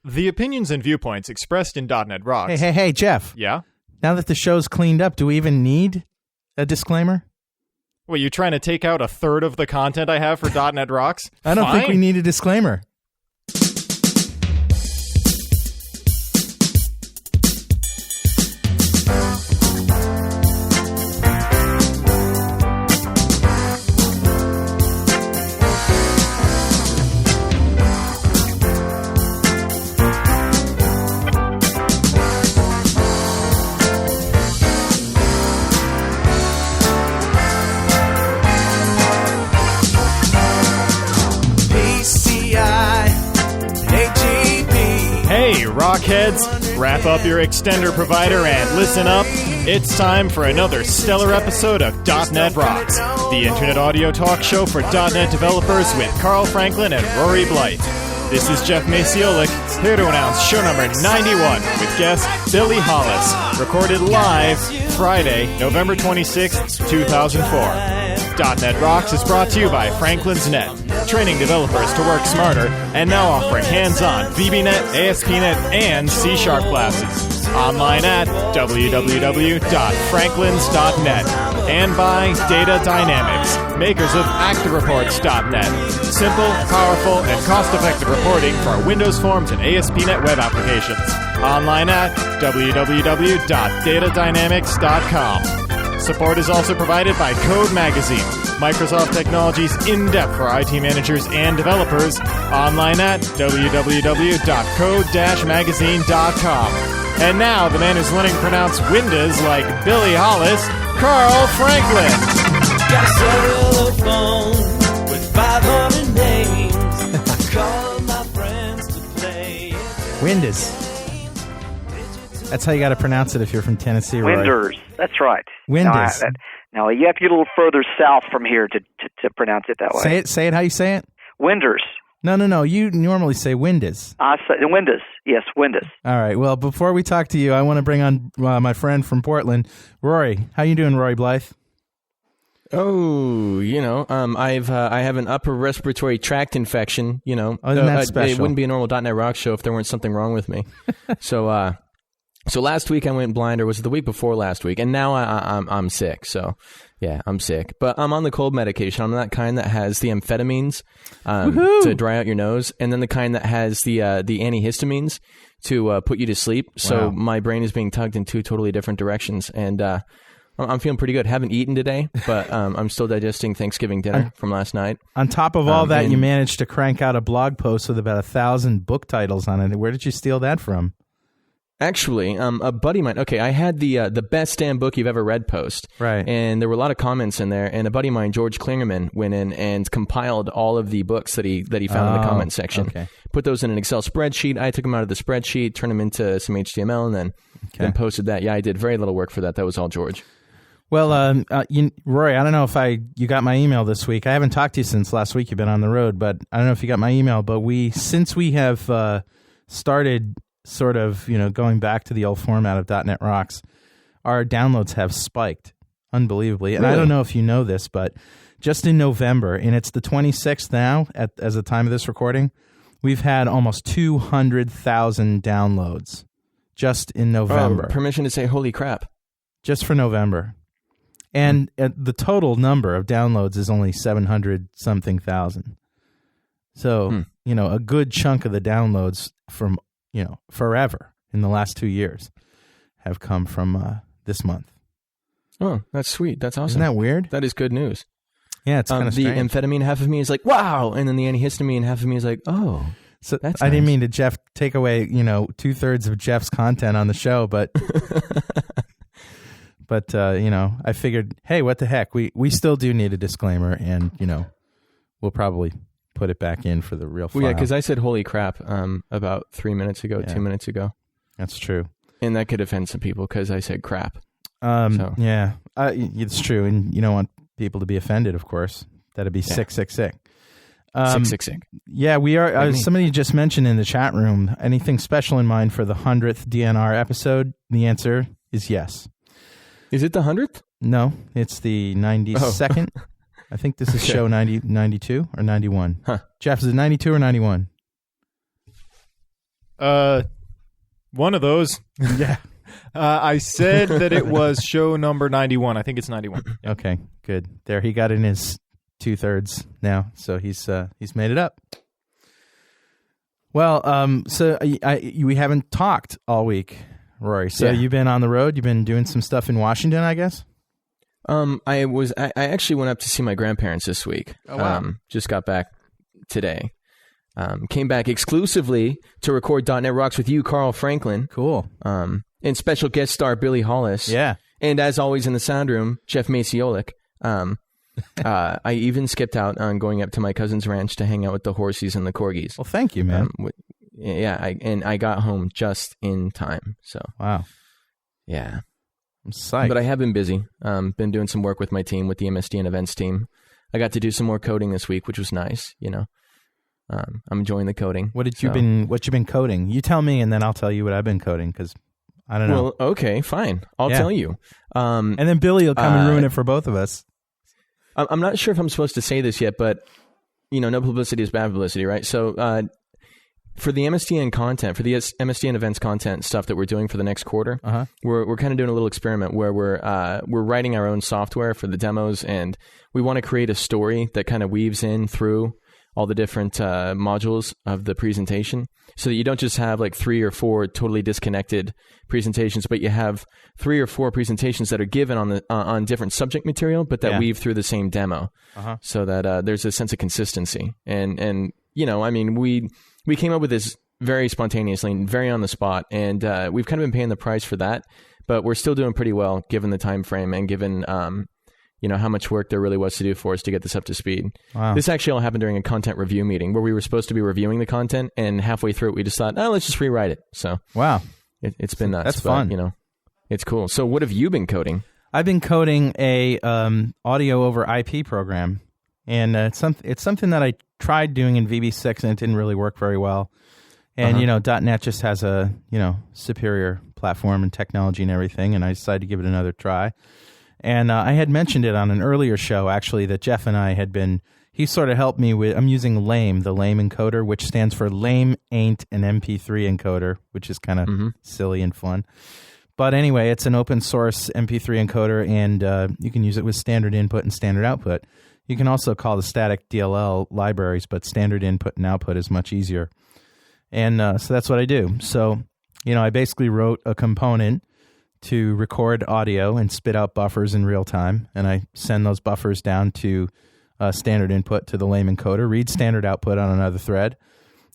The opinions and viewpoints expressed in .NET Rocks. Hey, Jeff. Yeah? Now that the show's cleaned up, do we even need a disclaimer? Well, you trying to take out a third of the content I have for .NET Rocks? I don't think we need a disclaimer. Rockheads, wrap up your extender provider and listen up. It's time for another stellar episode of .NET Rocks, the internet audio talk show for .NET developers with Carl Franklin and Rory Blight. This is Jeff Maciolik, here to announce show number 91 with guest Billy Hollis, recorded live Friday, November 26, 2004. .NET Rocks is brought to you by Franklin's Net, training developers to work smarter, and now offering hands-on VBNet, ASP.NET, and C# classes. Online at www.franklins.net. And by Data Dynamics, makers of ActiveReports.net. Simple, powerful, and cost-effective reporting for Windows Forms and ASP.NET web applications. Online at www.datadynamics.com. Support is also provided by Code Magazine, Microsoft Technologies in-depth for IT managers and developers. Online at www.code-magazine.com. And now, the man who's learning to pronounce Windows like Billy Hollis, Carl Franklin. Got a cellular phone with 500 names. I call my friends to play. Windows. That's how you got to pronounce it if you're from Tennessee, Roy. Winders. That's right. Windows. Now, you have to get a little further south from here to pronounce it that way. Say it how you say it? Winders. No. You normally say Windows. I say Windows. Yes, Windows. All right. Well, before we talk to you, I want to bring on my friend from Portland, Rory. How you doing, Rory Blythe? Oh, I have an upper respiratory tract infection. Isn't that special? It wouldn't be a normal .NET Rock show if there weren't something wrong with me. So last week I went blind, or was it the week before last week? And now I'm sick. So yeah, I'm sick, but I'm on the cold medication. I'm that kind that has the amphetamines to dry out your nose, and then the kind that has the antihistamines to put you to sleep. Wow. So my brain is being tugged in two totally different directions, and I'm feeling pretty good. Haven't eaten today, but I'm still digesting Thanksgiving dinner from last night. On top of all that, you managed to crank out a blog post with about 1,000 book titles on it. Where did you steal that from? Actually, a buddy of mine. Okay, I had the best damn book you've ever read post, right? And there were a lot of comments in there. And a buddy of mine, George Klingerman, went in and compiled all of the books that he found in the comment section. Okay. Put those in an Excel spreadsheet. I took them out of the spreadsheet, turned them into some HTML, and then posted that. Yeah, I did very little work for that. That was all George. Well, Rory, I don't know if you got my email this week. I haven't talked to you since last week. You've been on the road, but I don't know if you got my email. But since we have started sort of, going back to the old format of .NET Rocks, our downloads have spiked unbelievably. And really? I don't know if you know this, but just in November, and it's the 26th now as the time of this recording, we've had almost 200,000 downloads just in November. Oh, permission to say holy crap. Just for November. And the total number of downloads is only 700-something thousand. So, a good chunk of the downloads from forever in the last 2 years have come from this month. Oh, that's sweet. That's awesome. Isn't that weird? That is good news. Yeah, it's kind of strange. The amphetamine half of me is like, wow, and then the antihistamine half of me is like, oh, so that's I nice. didn't mean to take away, 2/3 of Jeff's content on the show, but but I figured, hey, what the heck? We still do need a disclaimer, and we'll probably put it back in for the real file. Well, yeah, because I said holy crap about 3 minutes ago, 2 minutes ago. That's true. And that could offend some people because I said crap. Yeah, it's true. And you don't want people to be offended, of course. That'd be sick. Sick. Yeah, we are. Somebody just mentioned in the chat room, anything special in mind for the 100th DNR episode? The answer is yes. Is it the 100th? No, it's the 92nd. Oh. I think this is show 92 or 91. Huh. Jeff, is it 92 or 91? One of those. Yeah. I said that it was show number 91. I think it's 91. Okay, good. There, he got in his 2/3 now, so he's made it up. Well, so we haven't talked all week, Rory. So you've been on the road. You've been doing some stuff in Washington, I guess. I actually went up to see my grandparents this week. Oh, wow. Just got back today. Came back exclusively to record .NET Rocks with you, Carl Franklin. Cool. And special guest star Billy Hollis. Yeah. And as always in the sound room, Jeff Maciolik. I even skipped out on going up to my cousin's ranch to hang out with the horsies and the corgis. Well, thank you, man. I got home just in time. So wow. Yeah. I'm psyched. But I have been busy. Been doing some work with my team, with the MSD and events team. I got to do some more coding this week, which was nice. I'm enjoying the coding. What you been coding? You tell me, and then I'll tell you what I've been coding, because I don't know. Well, okay, fine. I'll tell you. And then Billy will come and ruin it for both of us. I'm not sure if I'm supposed to say this yet, but no publicity is bad publicity, right? So for the MSDN content, for the MSDN events content stuff that we're doing for the next quarter, we're kind of doing a little experiment where we're writing our own software for the demos, and we want to create a story that kind of weaves in through all the different modules of the presentation, so that you don't just have like 3 or 4 totally disconnected presentations, but you have 3 or 4 presentations that are given on different subject material, but that weave through the same demo, so that there's a sense of consistency. And we came up with this very spontaneously and very on the spot, and we've kind of been paying the price for that, but we're still doing pretty well given the time frame and given how much work there really was to do for us to get this up to speed. Wow. This actually all happened during a content review meeting where we were supposed to be reviewing the content, and halfway through it, we just thought, let's just rewrite it. So wow, it's been nuts. That's fun. But, it's cool. So what have you been coding? I've been coding a audio over IP program, and it's something that I tried doing in VB6, and it didn't really work very well. And .NET just has a superior platform and technology and everything, and I decided to give it another try. And I had mentioned it on an earlier show, actually, that Jeff and I had been, he sort of helped me with, I'm using LAME, the LAME encoder, which stands for Lame Ain't an MP3 encoder, which is kind of silly and fun. But anyway, it's an open source MP3 encoder, and you can use it with standard input and standard output. You can also call the static DLL libraries, but standard input and output is much easier. And so that's what I do. So, I basically wrote a component to record audio and spit out buffers in real time, and I send those buffers down to standard input to the LAME encoder, read standard output on another thread,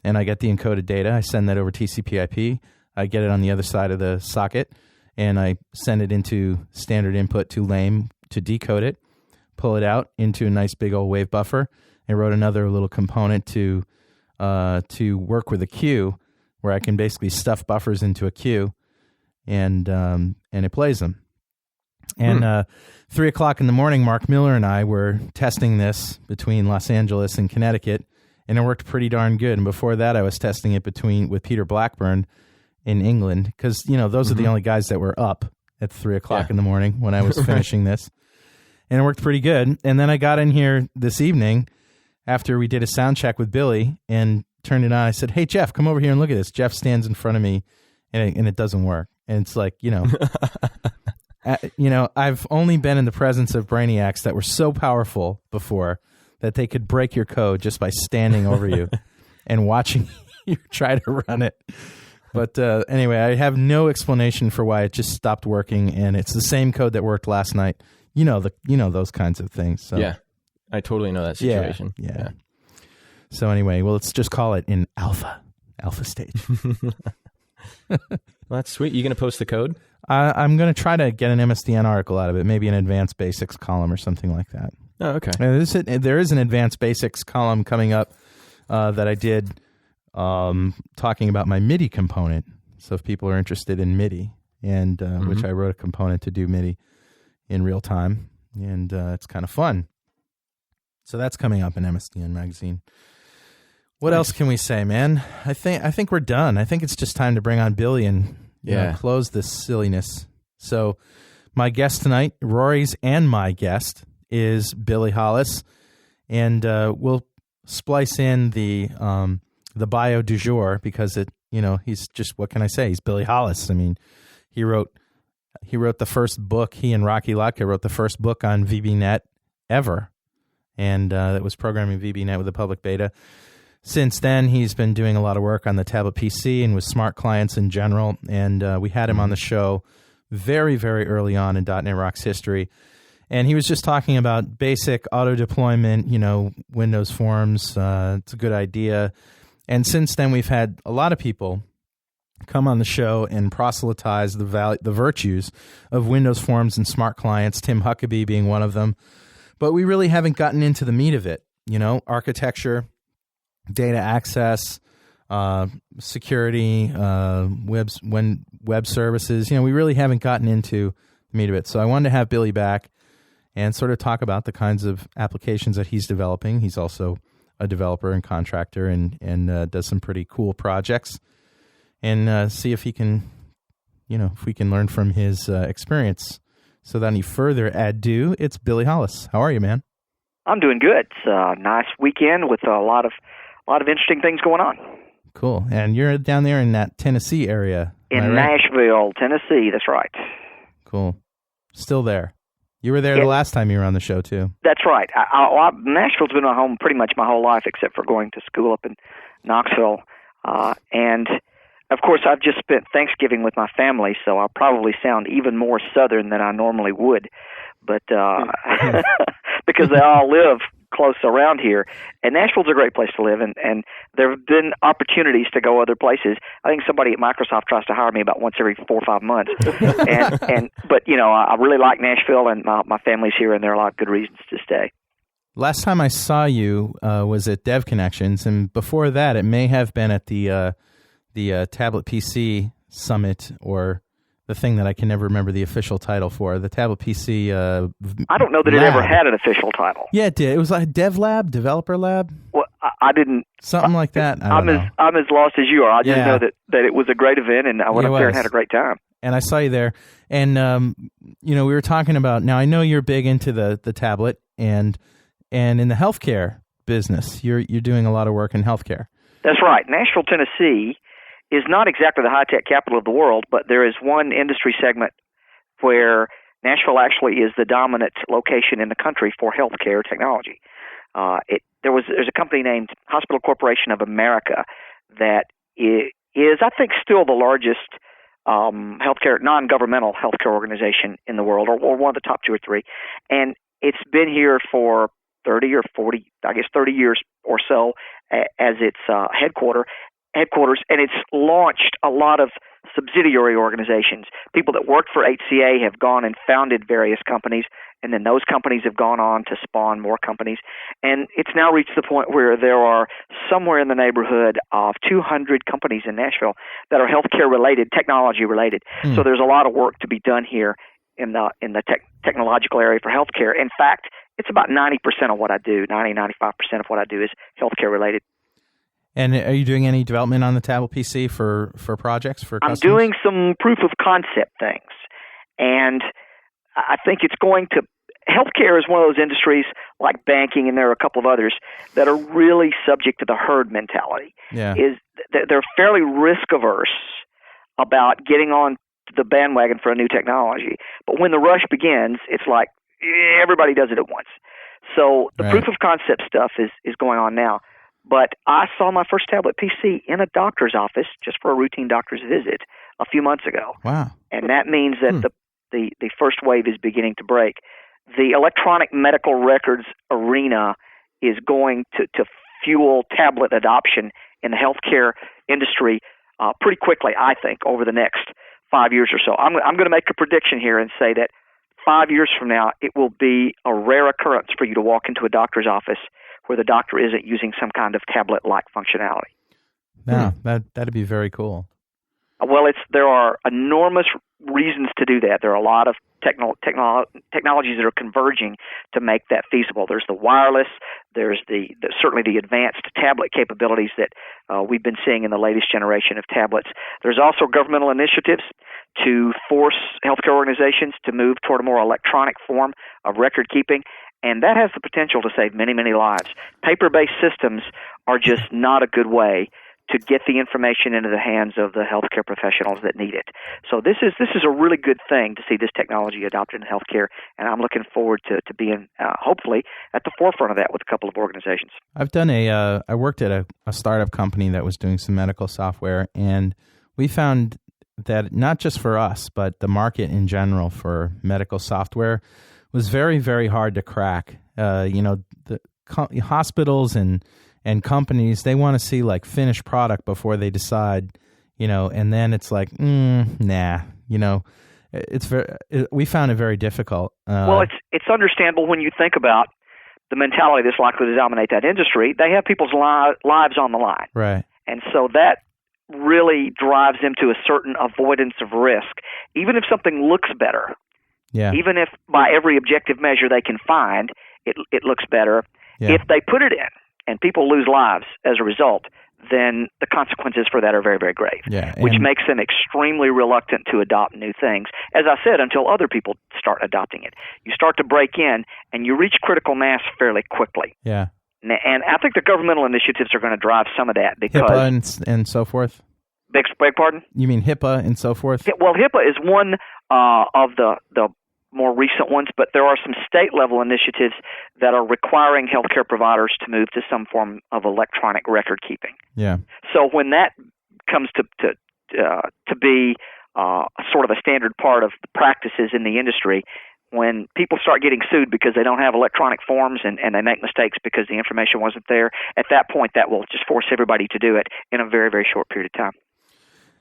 and I get the encoded data. I send that over TCP/IP. I get it on the other side of the socket, and I send it into standard input to LAME to decode it, pull it out into a nice big old wave buffer, and wrote another little component to work with a queue, where I can basically stuff buffers into a queue, and it plays them. And 3 o'clock in the morning, Mark Miller and I were testing this between Los Angeles and Connecticut, and it worked pretty darn good. And before that, I was testing it with Peter Blackburn in England, because those are the only guys that were up at 3 o'clock in the morning when I was finishing this, and it worked pretty good. And then I got in here this evening after we did a sound check with Billy and turned it on. I said, "Hey Jeff, come over here and look at this." Jeff stands in front of me, and it doesn't work. And it's like, I've only been in the presence of brainiacs that were so powerful before that they could break your code just by standing over you and watching you try to run it. But anyway, I have no explanation for why it just stopped working, and it's the same code that worked last night. Those kinds of things. So. Yeah, I totally know that situation. Yeah. So anyway, well, let's just call it in alpha stage. Well, that's sweet. You going to post the code? I'm going to try to get an MSDN article out of it, maybe an advanced basics column or something like that. Oh, okay. There is an advanced basics column coming up that I did talking about my MIDI component. So if people are interested in MIDI, and which I wrote a component to do MIDI in real time, and it's kind of fun. So that's coming up in MSDN magazine. What else can we say, man? I think we're done. I think it's just time to bring on Billy and close this silliness. So my guest tonight, Rory's and my guest, is Billy Hollis, and we'll splice in the bio du jour, because he's just, what can I say? He's Billy Hollis. I mean, he wrote the first book. He and Rocky Lotka wrote the first book on VBNet ever, and that was programming VBNet with the public beta. Since then, he's been doing a lot of work on the tablet PC and with smart clients in general. And we had him on the show very, very early on in .NET Rocks history. And he was just talking about basic auto deployment, Windows Forms. It's a good idea. And since then, we've had a lot of people come on the show and proselytize the virtues of Windows Forms and smart clients, Tim Huckabee being one of them. But we really haven't gotten into the meat of it, architecture, data access, security, web services. We really haven't gotten into the meat of it. So I wanted to have Billy back and sort of talk about the kinds of applications that he's developing. He's also a developer and contractor and does some pretty cool projects, and see if he can, if we can learn from his experience. So without any further ado, it's Billy Hollis. How are you, man? I'm doing good. It's a nice weekend with a lot of interesting things going on. Cool. And you're down there in that Tennessee area. In Nashville, Tennessee. That's right. Cool. Still there. You were there the last time you were on the show, too. That's right. Nashville's been my home pretty much my whole life, except for going to school up in Knoxville. And, of course, I've just spent Thanksgiving with my family, so I'll probably sound even more Southern than I normally would. But because they all live close around here. And Nashville's a great place to live, and there have been opportunities to go other places. I think somebody at Microsoft tries to hire me about once every 4 or 5 months. But I really like Nashville, and my family's here, and there are a lot of good reasons to stay. Last time I saw you was at Dev Connections, and before that, it may have been at the Tablet PC Summit, or the thing that I can never remember the official title for, the Tablet PC I don't know that it ever had an official title. Yeah, it did. It was like Dev Lab, Developer Lab. Well, I didn't. Something like that. I'm as lost as you are. I just know that it was a great event, and I went up there and had a great time. And I saw you there, and we were talking about. Now I know you're big into the tablet, and in the healthcare business, you're doing a lot of work in healthcare. That's right. Nashville, Tennessee is not exactly the high-tech capital of the world, but there is one industry segment where Nashville actually is the dominant location in the country for healthcare technology. There's a company named Hospital Corporation of America that is, I think, still the largest non-governmental healthcare organization in the world, or one of the top 2 or 3. And it's been here for 30 years or so as its headquarters, and it's launched a lot of subsidiary organizations. People that worked for HCA have gone and founded various companies, and then those companies have gone on to spawn more companies. And it's now reached the point where there are somewhere in the neighborhood of 200 companies in Nashville that are healthcare-related, technology-related. So there's a lot of work to be done here in the technological area for healthcare. In fact, it's about 90% of what I do, 95% of what I do is healthcare-related. And are you doing any development on the tablet PC for projects, for customers? I'm doing some proof of concept things. And I think it's going to – healthcare is one of those industries like banking, and there are a couple of others, that are really subject to the herd mentality. Yeah. They're fairly risk-averse about getting on the bandwagon for a new technology. But when the rush begins, it's like everybody does it at once. So the proof of concept stuff is going on now. But I saw my first tablet PC in a doctor's office just for a routine doctor's visit a few months ago. Wow. And that means that the first wave is beginning to break. The electronic medical records arena is going to fuel tablet adoption in the healthcare industry pretty quickly, I think, over the next 5 years or so. I'm going to make a prediction here and say that 5 years from now, it will be a rare occurrence for you to walk into a doctor's office where the doctor isn't using some kind of tablet-like functionality. No, that'd be very cool. Well, there are enormous reasons to do that. There are a lot of technologies that are converging to make that feasible. There's the wireless. There's certainly the advanced tablet capabilities that we've been seeing in the latest generation of tablets. There's also governmental initiatives to force healthcare organizations to move toward a more electronic form of record keeping, and that has the potential to save many, many lives. Paper-based systems are just not a good way to get the information into the hands of the healthcare professionals that need it. So this is a really good thing to see this technology adopted in healthcare, and I'm looking forward to being hopefully at the forefront of that with a couple of organizations. I've done I worked at a startup company that was doing some medical software, and we found that not just for us, but the market in general for medical software was very, very hard to crack. The hospitals and companies, they want to see like finished product before they decide, and then it's like, nah, we found it very difficult. Well, it's understandable when you think about the mentality that's likely to dominate that industry. They have people's lives on the line. Right. And so that really drives them to a certain avoidance of risk. Even if something looks better, even if by every objective measure they can find, it looks better, if they put it in and people lose lives as a result, then the consequences for that are very, very grave, which makes them extremely reluctant to adopt new things, as I said, until other people start adopting it. You start to break in, and you reach critical mass fairly quickly. Yeah. And I think the governmental initiatives are going to drive some of that because HIPAA and so forth. Beg pardon? You mean HIPAA and so forth? Well, HIPAA is one of the more recent ones, but there are some state-level initiatives that are requiring healthcare providers to move to some form of electronic record keeping. Yeah. So when that comes to be sort of a standard part of the practices in the industry, when people start getting sued because they don't have electronic forms and they make mistakes because the information wasn't there, at that point that will just force everybody to do it in a very, very short period of time.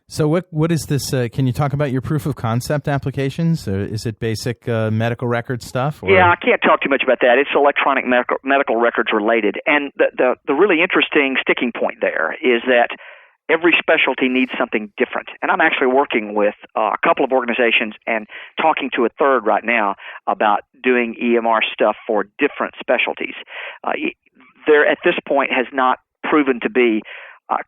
So what is this? Can you talk about your proof of concept applications? Or is it basic medical record stuff? Or? Yeah, I can't talk too much about that. It's electronic medical records related. And the really interesting sticking point there is that every specialty needs something different. And I'm actually working with a couple of organizations and talking to a third right now about doing EMR stuff for different specialties. There, at this point, has not proven to be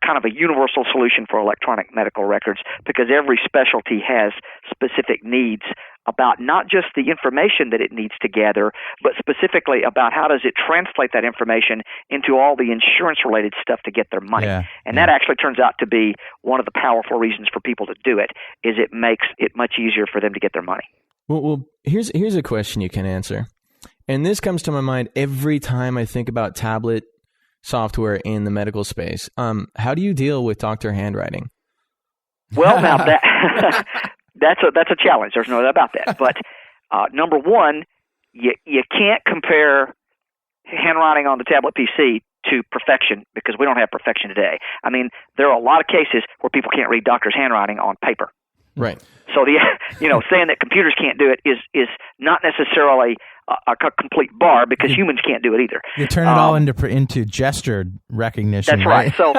kind of a universal solution for electronic medical records because every specialty has specific needs about not just the information that it needs to gather, but specifically about how does it translate that information into all the insurance-related stuff to get their money. And that actually turns out to be one of the powerful reasons for people to do it, is it makes it much easier for them to get their money. Well, here's a question you can answer. And this comes to my mind every time I think about tablet software in the medical space. How do you deal with doctor handwriting? Well, now that's a challenge. There's no doubt about that. But number one, you can't compare handwriting on the tablet PC to perfection because we don't have perfection today. I mean, there are a lot of cases where people can't read doctors' handwriting on paper. Right. So saying that computers can't do it is not necessarily a complete bar because humans can't do it either. You turn it all into gesture recognition. That's right. So,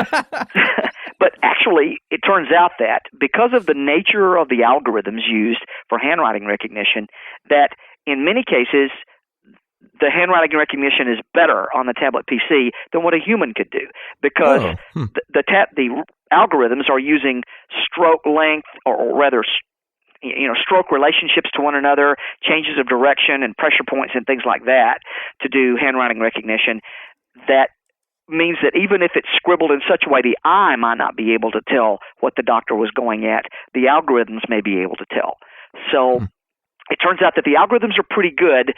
but actually, it turns out that because of the nature of the algorithms used for handwriting recognition, that in many cases, the handwriting recognition is better on the tablet PC than what a human could do because the algorithms are using stroke length or rather stroke relationships to one another, changes of direction and pressure points and things like that to do handwriting recognition. That means that even if it's scribbled in such a way the eye might not be able to tell what the doctor was going at, the algorithms may be able to tell. So it turns out that the algorithms are pretty good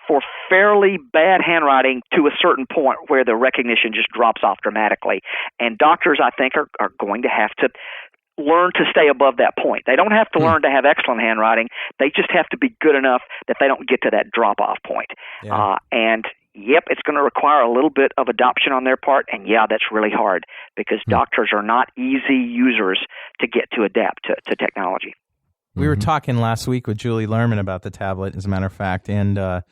for fairly bad handwriting to a certain point where the recognition just drops off dramatically. And doctors, I think, are going to have to learn to stay above that point. They don't have to learn to have excellent handwriting. They just have to be good enough that they don't get to that drop-off point. It's going to require a little bit of adoption on their part, and that's really hard because doctors are not easy users to get to adapt to technology. We were talking last week with Julie Lerman about the tablet, as a matter of fact, and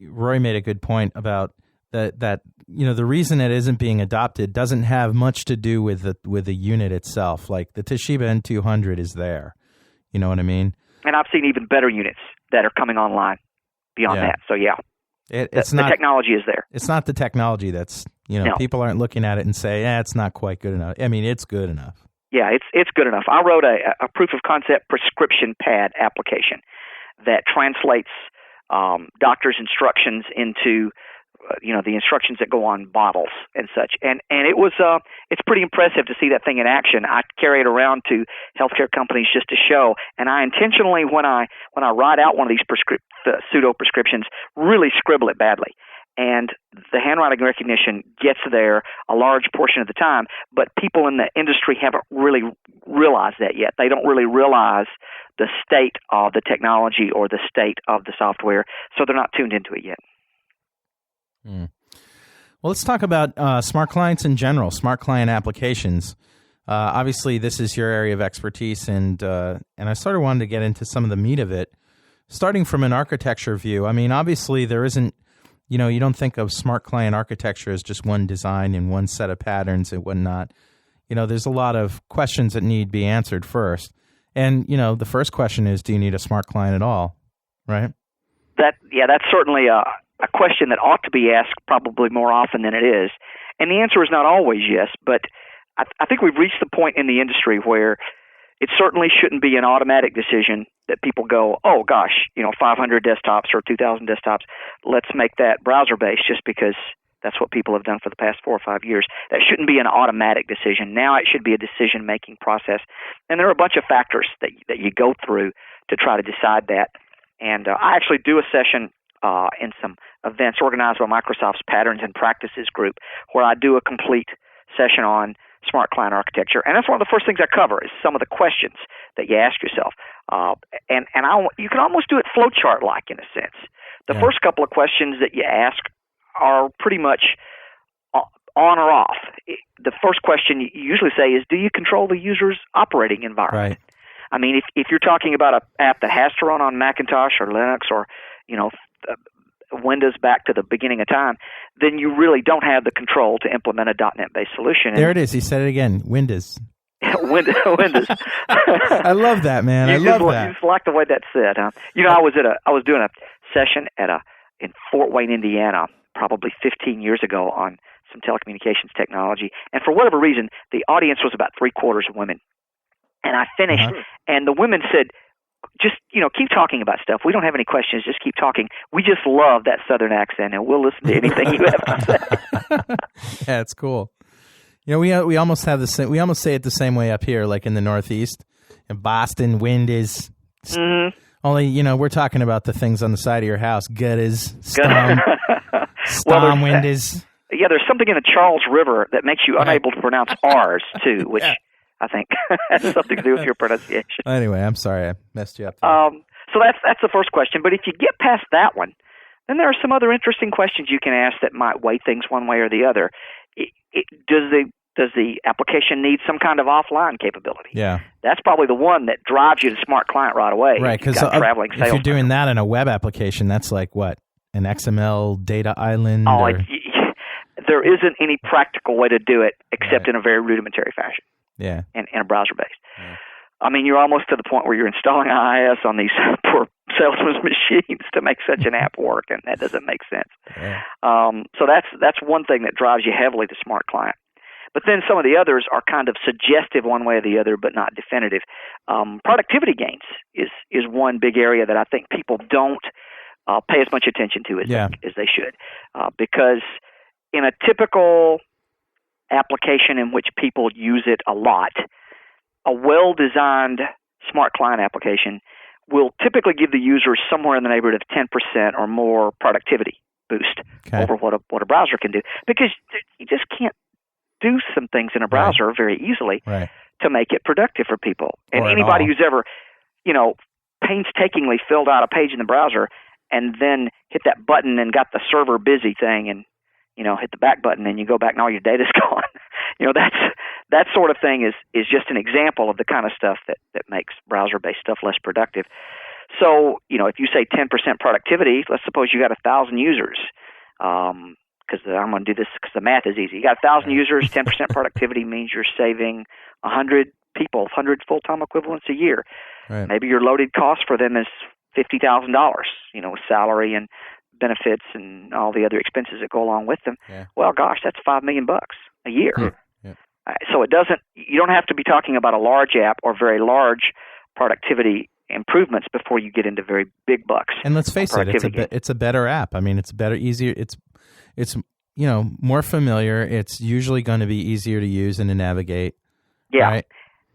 Roy made a good point about that the reason it isn't being adopted doesn't have much to do with the unit itself. Like the Toshiba N200 is there. You know what I mean? And I've seen even better units that are coming online beyond that. So the technology is there. It's not the technology that's people aren't looking at it and say, it's not quite good enough. I mean, it's good enough. Yeah, it's good enough. I wrote a proof of concept prescription pad application that translates doctor's instructions into the instructions that go on bottles and such. And it was it's pretty impressive to see that thing in action. I carry it around to healthcare companies just to show, and I intentionally, when I write out one of these pseudo prescriptions, really scribble it badly. And the handwriting recognition gets there a large portion of the time, but people in the industry haven't really realized that yet. They don't really realize the state of the technology or the state of the software, so they're not tuned into it yet. Well, let's talk about smart clients in general, smart client applications. Obviously, this is your area of expertise, and I sort of wanted to get into some of the meat of it, starting from an architecture view. I mean, obviously, there isn't, you don't think of smart client architecture as just one design and one set of patterns and whatnot. There's a lot of questions that need to be answered first. And, the first question is, do you need a smart client at all, right? That's certainly a question that ought to be asked probably more often than it is. And the answer is not always yes, but I think we've reached the point in the industry where it certainly shouldn't be an automatic decision that people go, oh gosh, 500 desktops or 2,000 desktops, let's make that browser-based just because that's what people have done for the past 4 or 5 years. That shouldn't be an automatic decision. Now it should be a decision-making process. And there are a bunch of factors that you go through to try to decide that. And I actually do a session in some events organized by Microsoft's Patterns and Practices group where I do a complete session on smart client architecture. And that's one of the first things I cover is some of the questions that you ask yourself. You can almost do it flowchart-like in a sense. The first couple of questions that you ask are pretty much on or off. The first question you usually say is, do you control the user's operating environment? Right. I mean, if you're talking about an app that has to run on Macintosh or Linux or, Windows back to the beginning of time, then you really don't have the control to implement a .NET-based solution. There it is. He said it again. Windows. Windows. I love that, man. I love that. You just like the way that's said, huh? I was doing a session in Fort Wayne, Indiana, probably 15 years ago on some telecommunications technology, and for whatever reason, the audience was about 3/4 women. And I finished, and the women said, just, keep talking about stuff. We don't have any questions. Just keep talking. We just love that Southern accent, and we'll listen to anything you have to say. Yeah, it's cool. We almost have the same. We almost say it the same way up here, like in the Northeast. In Boston, wind is. Mm-hmm. Only, we're talking about the things on the side of your house. Gutters, storm, wind is. Yeah, there's something in the Charles River that makes you unable to pronounce R's, too, which I think has something to do with your pronunciation. Anyway, I'm sorry I messed you up. So that's the first question. But if you get past that one, then there are some other interesting questions you can ask that might weigh things one way or the other. Does the application need some kind of offline capability? Yeah. That's probably the one that drives you to smart client right away. Right, because if you're doing that in a web application, that's like what? An XML data island? There isn't any practical way to do it except in a very rudimentary fashion. Yeah. And a browser-based. Yeah. I mean, you're almost to the point where you're installing IIS on these poor salesmen's machines to make such an app work, and that doesn't make sense. Yeah. So that's one thing that drives you heavily to smart client. But then some of the others are kind of suggestive one way or the other, but not definitive. Productivity gains is one big area that I think people don't pay as much attention to as they should, because in a typical application in which people use it a lot, a well-designed smart client application will typically give the user somewhere in the neighborhood of 10% or more productivity boost over what a browser can do, because you just can't do some things in a browser very easily to make it productive for people. And anybody who's ever, painstakingly filled out a page in the browser and then hit that button and got the server busy thing and hit the back button and you go back and all your data's gone. That sort of thing is just an example of the kind of stuff that makes browser-based stuff less productive. So, if you say 10% productivity, let's suppose you got 1,000 users, because I'm going to do this because the math is easy. You got 1,000 users, 10% productivity means you're saving 100 people, 100 full-time equivalents a year. Right. Maybe your loaded cost for them is $50,000, with salary and benefits and all the other expenses that go along with them. Yeah. Well, gosh, that's $5 million a year. Yeah. So you don't have to be talking about a large app or very large productivity improvements before you get into very big bucks. And let's face it, it's a better app. I mean, it's better, easier. it's more familiar. It's usually going to be easier to use and to navigate. Yeah. Right?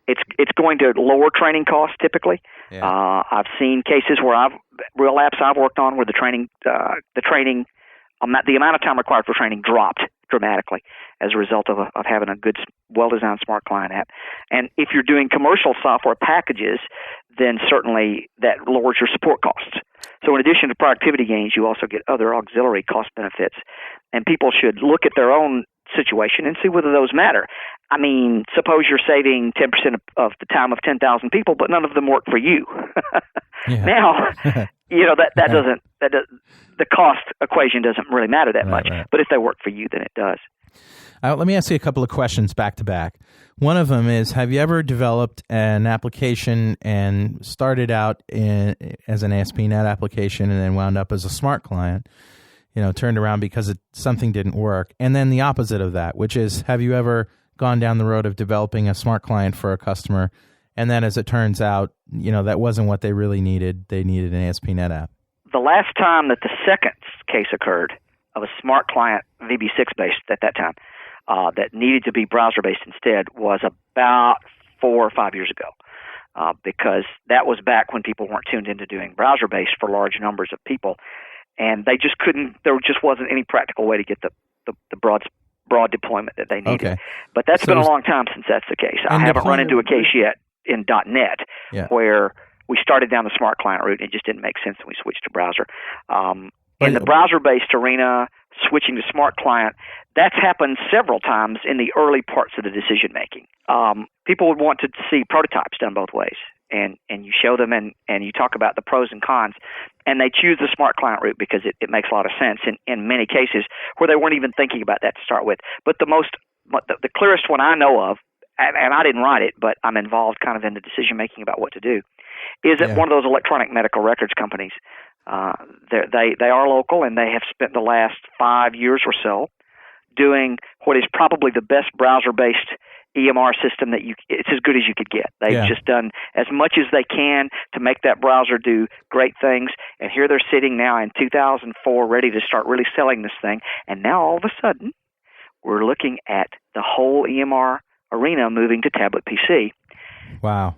It's going to lower training costs typically. Yeah. I've seen cases where real apps I've worked on where the amount of time required for training dropped dramatically as a result of having a good, well-designed smart client app. And if you're doing commercial software packages, then certainly that lowers your support costs. So in addition to productivity gains, you also get other auxiliary cost benefits. And people should look at their own situation and see whether those matter. I mean, suppose you're saving 10% of the time of 10,000 people, but none of them work for you. Now, the cost equation doesn't really matter that much. Right. But if they work for you, then it does. Let me ask you a couple of questions back to back. One of them is, have you ever developed an application and started out as an ASP.NET application and then wound up as a smart client, turned around because something didn't work? And then the opposite of that, which is, have you ever gone down the road of developing a smart client for a customer, and then as it turns out, that wasn't what they really needed. They needed an ASP.NET app. The last time that the second case occurred of a smart client VB6 based at that time that needed to be browser based instead was about 4 or 5 years ago, because that was back when people weren't tuned into doing browser based for large numbers of people, and they just couldn't. There just wasn't any practical way to get the broad deployment that they needed. Okay. But that's been a long time since that's the case. I haven't run into a case yet in .NET where we started down the smart client route and it just didn't make sense and we switched to browser. In the browser-based arena, switching to smart client, that's happened several times in the early parts of the decision-making. People would want to see prototypes done both ways, and you show them and you talk about the pros and cons, and they choose the smart client route because it makes a lot of sense in many cases where they weren't even thinking about that to start with. But the clearest one I know of, and I didn't write it, but I'm involved kind of in the decision-making about what to do, is at one of those electronic medical records companies. They are local, and they have spent the last 5 years or so doing what is probably the best browser-based EMR system it's as good as you could get. They've just done as much as they can to make that browser do great things, and here they're sitting now in 2004 ready to start really selling this thing, and now all of a sudden we're looking at the whole EMR arena moving to tablet PC. Wow.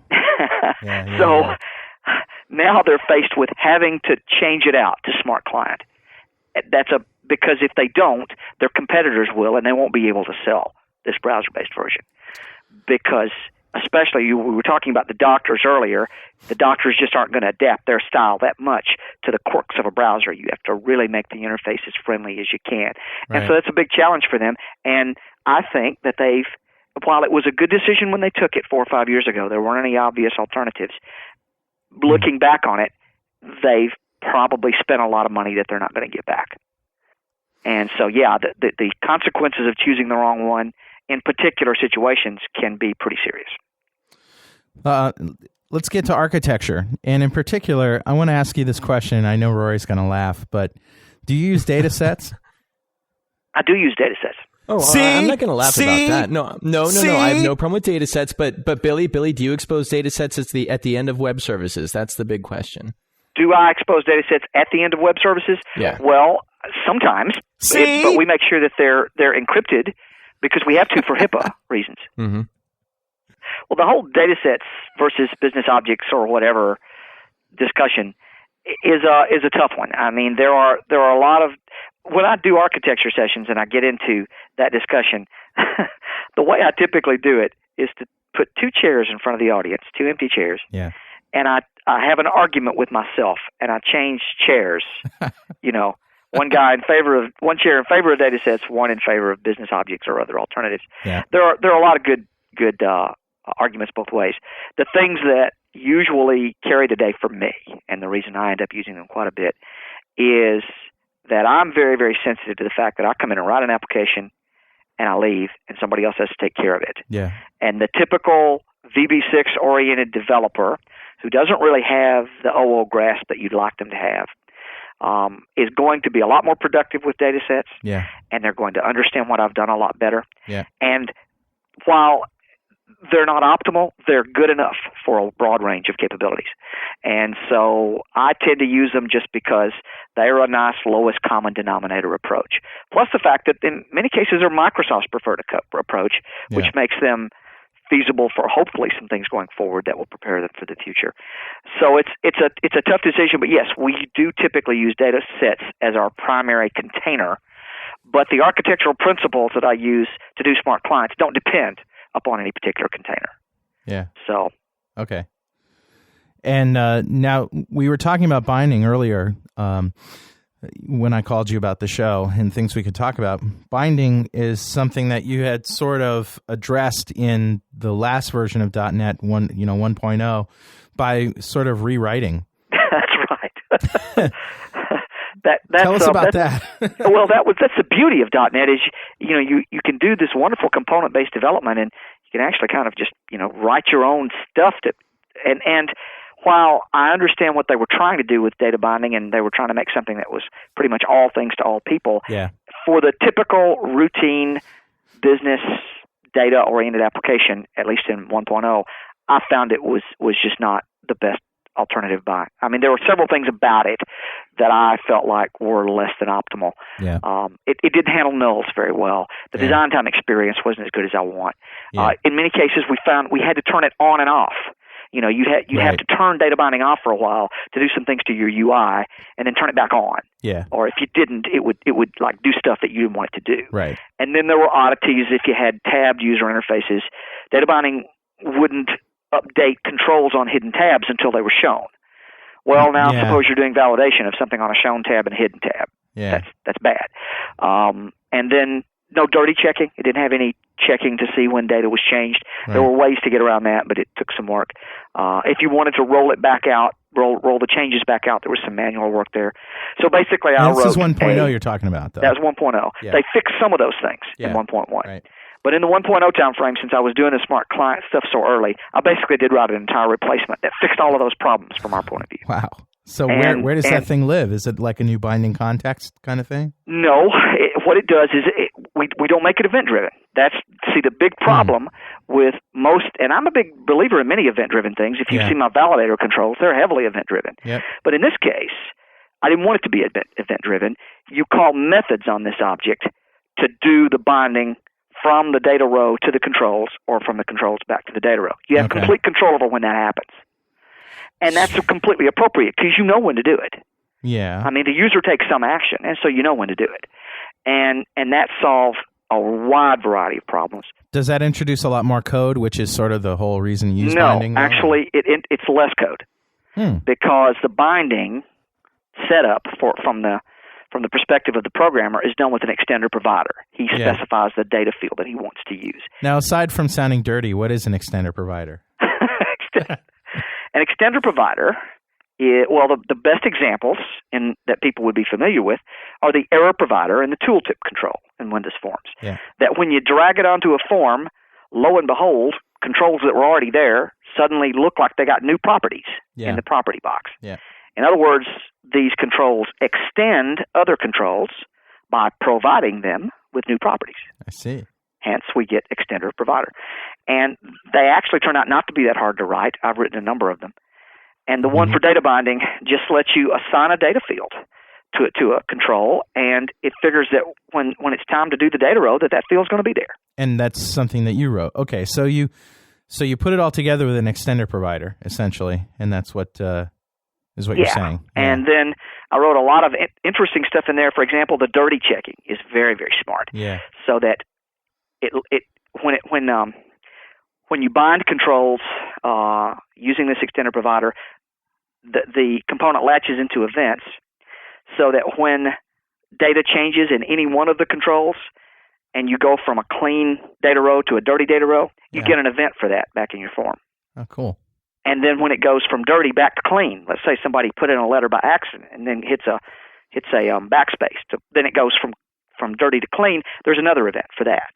Now they're faced with having to change it out to smart client. Because if they don't, their competitors will, and they won't be able to sell this browser-based version. Because, especially, we were talking about the doctors earlier, the doctors just aren't going to adapt their style that much to the quirks of a browser. You have to really make the interface as friendly as you can. Right. And so that's a big challenge for them. And I think that while it was a good decision when they took it 4 or 5 years ago, there weren't any obvious alternatives. Looking back on it, they've probably spent a lot of money that they're not going to get back. And so, the consequences of choosing the wrong one in particular situations can be pretty serious. Let's get to architecture. And in particular, I want to ask you this question. I know Rory's going to laugh, but do you use data sets? I do use data sets. Oh, I'm not going to laugh about that. No. I have no problem with data sets, but Billy, do you expose data sets at the end of web services? That's the big question. Do I expose data sets at the end of web services? Yeah. Well, sometimes, but we make sure that they're encrypted because we have to for HIPAA reasons. Mm-hmm. Well, the whole data sets versus business objects or whatever discussion is a tough one. I mean, there are a lot of, when I do architecture sessions and I get into that discussion, the way I typically do it is to put 2 chairs in front of the audience, 2 empty chairs. Yeah. And I have an argument with myself, and I change chairs. One chair in favor of data sets, one in favor of business objects or other alternatives. Yeah. There are a lot of good arguments both ways. The things that usually carry the day for me, and the reason I end up using them quite a bit, is that I'm very, very sensitive to the fact that I come in and write an application and I leave, and somebody else has to take care of it. Yeah. And the typical VB6-oriented developer who doesn't really have the OO grasp that you'd like them to have is going to be a lot more productive with data sets, and they're going to understand what I've done a lot better. Yeah. And while they're not optimal. They're good enough for a broad range of capabilities. And so I tend to use them just because they're a nice lowest common denominator approach. Plus the fact that in many cases they're Microsoft's preferred approach, which makes them feasible for hopefully some things going forward that will prepare them for the future. So it's a tough decision, but yes, we do typically use data sets as our primary container, but the architectural principles that I use to do smart clients don't depend upon any particular container. Yeah. So. Okay. And now we were talking about binding earlier when I called you about the show and things we could talk about. Binding is something that you had sort of addressed in the last version of .NET 1.0 by sort of rewriting. That's right. Tell us about that. Well, that's the beauty of .NET is you can do this wonderful component based development, and you can actually kind of just write your own stuff and while I understand what they were trying to do with data binding, and they were trying to make something that was pretty much all things to all people, for the typical routine business data-oriented application, at least in 1.0, I found it was just not the best alternative buy. I mean, there were several things about it that I felt like were less than optimal. Yeah. It didn't handle nulls very well. The design time experience wasn't as good as I want. Yeah. In many cases, we found we had to turn it on and off. You have to turn data binding off for a while to do some things to your UI, and then turn it back on. Yeah. Or if you didn't, it would like do stuff that you didn't want it to do. Right. And then there were oddities if you had tabbed user interfaces. Data binding wouldn't update controls on hidden tabs until they were shown. Well, now suppose you're doing validation of something on a shown tab and a hidden tab. Yeah. That's bad. And then no dirty checking. It didn't have any checking to see when data was changed. Right. There were ways to get around that, but it took some work. If you wanted to roll it back out, roll the changes back out, there was some manual work there. So basically, this is 1.0 you're talking about, though. That was 1.0. Yeah. They fixed some of those things in 1.1. Right. But in the 1.0 time frame, since I was doing the smart client stuff so early, I basically did write an entire replacement that fixed all of those problems from our point of view. Wow. So where does that thing live? Is it like a new binding context kind of thing? No. What it does is we don't make it event-driven. The big problem with most, and I'm a big believer in many event-driven things. If you see my validator controls, they're heavily event-driven. Yep. But in this case, I didn't want it to be event-driven. You call methods on this object to do the binding from the data row to the controls, or from the controls back to the data row. You have complete control over when that happens. And that's completely appropriate because you know when to do it. Yeah. I mean, the user takes some action, and so you know when to do it. And that solves a wide variety of problems. Does that introduce a lot more code, which is sort of the whole reason you use binding? No, actually, it's less code. Because the binding setup from the perspective of the programmer is done with an extender provider. He specifies the data field that he wants to use. Now, aside from sounding dirty, what is an extender provider? An extender provider, the best examples that people would be familiar with are the error provider and the tooltip control in Windows Forms. Yeah. That when you drag it onto a form, lo and behold, controls that were already there suddenly look like they got new properties in the property box. Yeah. In other words, these controls extend other controls by providing them with new properties. I see. Hence, we get extender provider. And they actually turn out not to be that hard to write. I've written a number of them. And the one for data binding just lets you assign a data field to a control, and it figures that when it's time to do the data row, that field's going to be there. And that's something that you wrote. Okay, so you put it all together with an extender provider, essentially, and that's what is what you're saying. Yeah. And then I wrote a lot of interesting stuff in there. For example, the dirty checking is very, very smart. Yeah. So that when you bind controls using this extender provider, the component latches into events, so that when data changes in any one of the controls, and you go from a clean data row to a dirty data row, you get an event for that back in your form. Oh, cool. And then when it goes from dirty back to clean, let's say somebody put in a letter by accident and then hits a backspace, then it goes from dirty to clean. There's another event for that.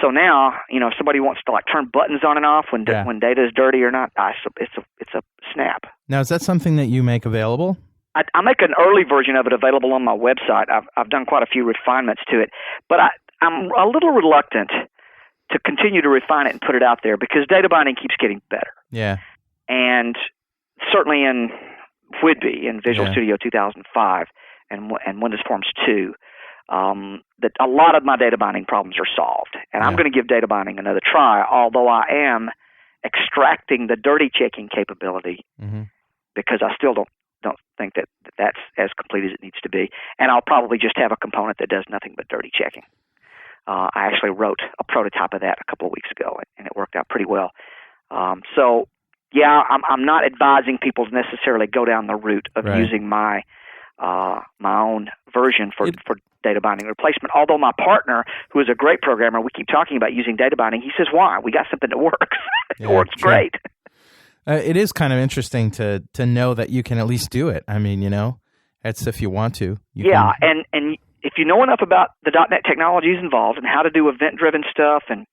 So now, if somebody wants to turn buttons on and off when data is dirty or not, it's a snap. Now, is that something that you make available? I make an early version of it available on my website. I've done quite a few refinements to it, but I'm a little reluctant to continue to refine it and put it out there, because data binding keeps getting better. Yeah. And certainly in Whidbey, in Visual Yeah. Studio 2005 and Windows Forms 2, that a lot of my data binding problems are solved. And I'm Yeah. going to give data binding another try, although I am extracting the dirty checking capability, Mm-hmm. because I still don't think that that's as complete as it needs to be. And I'll probably just have a component that does nothing but dirty checking. I actually wrote a prototype of that a couple of weeks ago, and it worked out pretty well. So, yeah, I'm not advising people to necessarily go down the route of Right. using my own version for data binding replacement. Although my partner, who is a great programmer, we keep talking about using data binding. He says, "Why? We got something that works. It Yeah, works sure. great." It is kind of interesting to know that you can at least do it. I mean, that's if you want to. Yeah, and if you know enough about the .NET technologies involved and how to do event-driven stuff and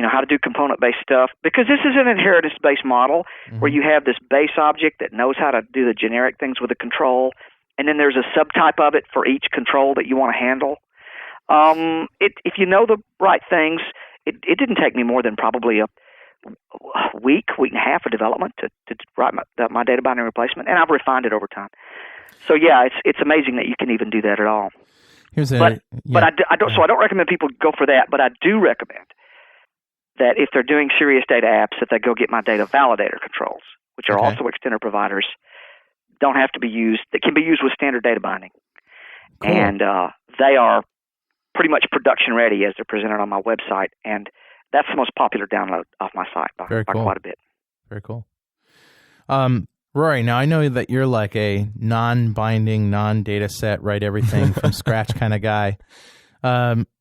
how to do component-based stuff, because this is an inheritance-based model where you have this base object that knows how to do the generic things with a control, and then there's a subtype of it for each control that you want to handle. If you know the right things, it didn't take me more than probably a week and a half of development to write my data binding replacement, and I've refined it over time. So yeah, it's amazing that you can even do that at all. But I don't recommend people go for that. But I do recommend that if they're doing serious data apps, that they go get my data validator controls, which are also extender providers. Don't have to be used. That can be used with standard data binding, Cool. and they are pretty much production ready as they're presented on my website, and that's the most popular download off my site by cool. quite a bit. Very cool. Rory, now I know that you're like a non-binding, non-data set, write everything from scratch kind of guy.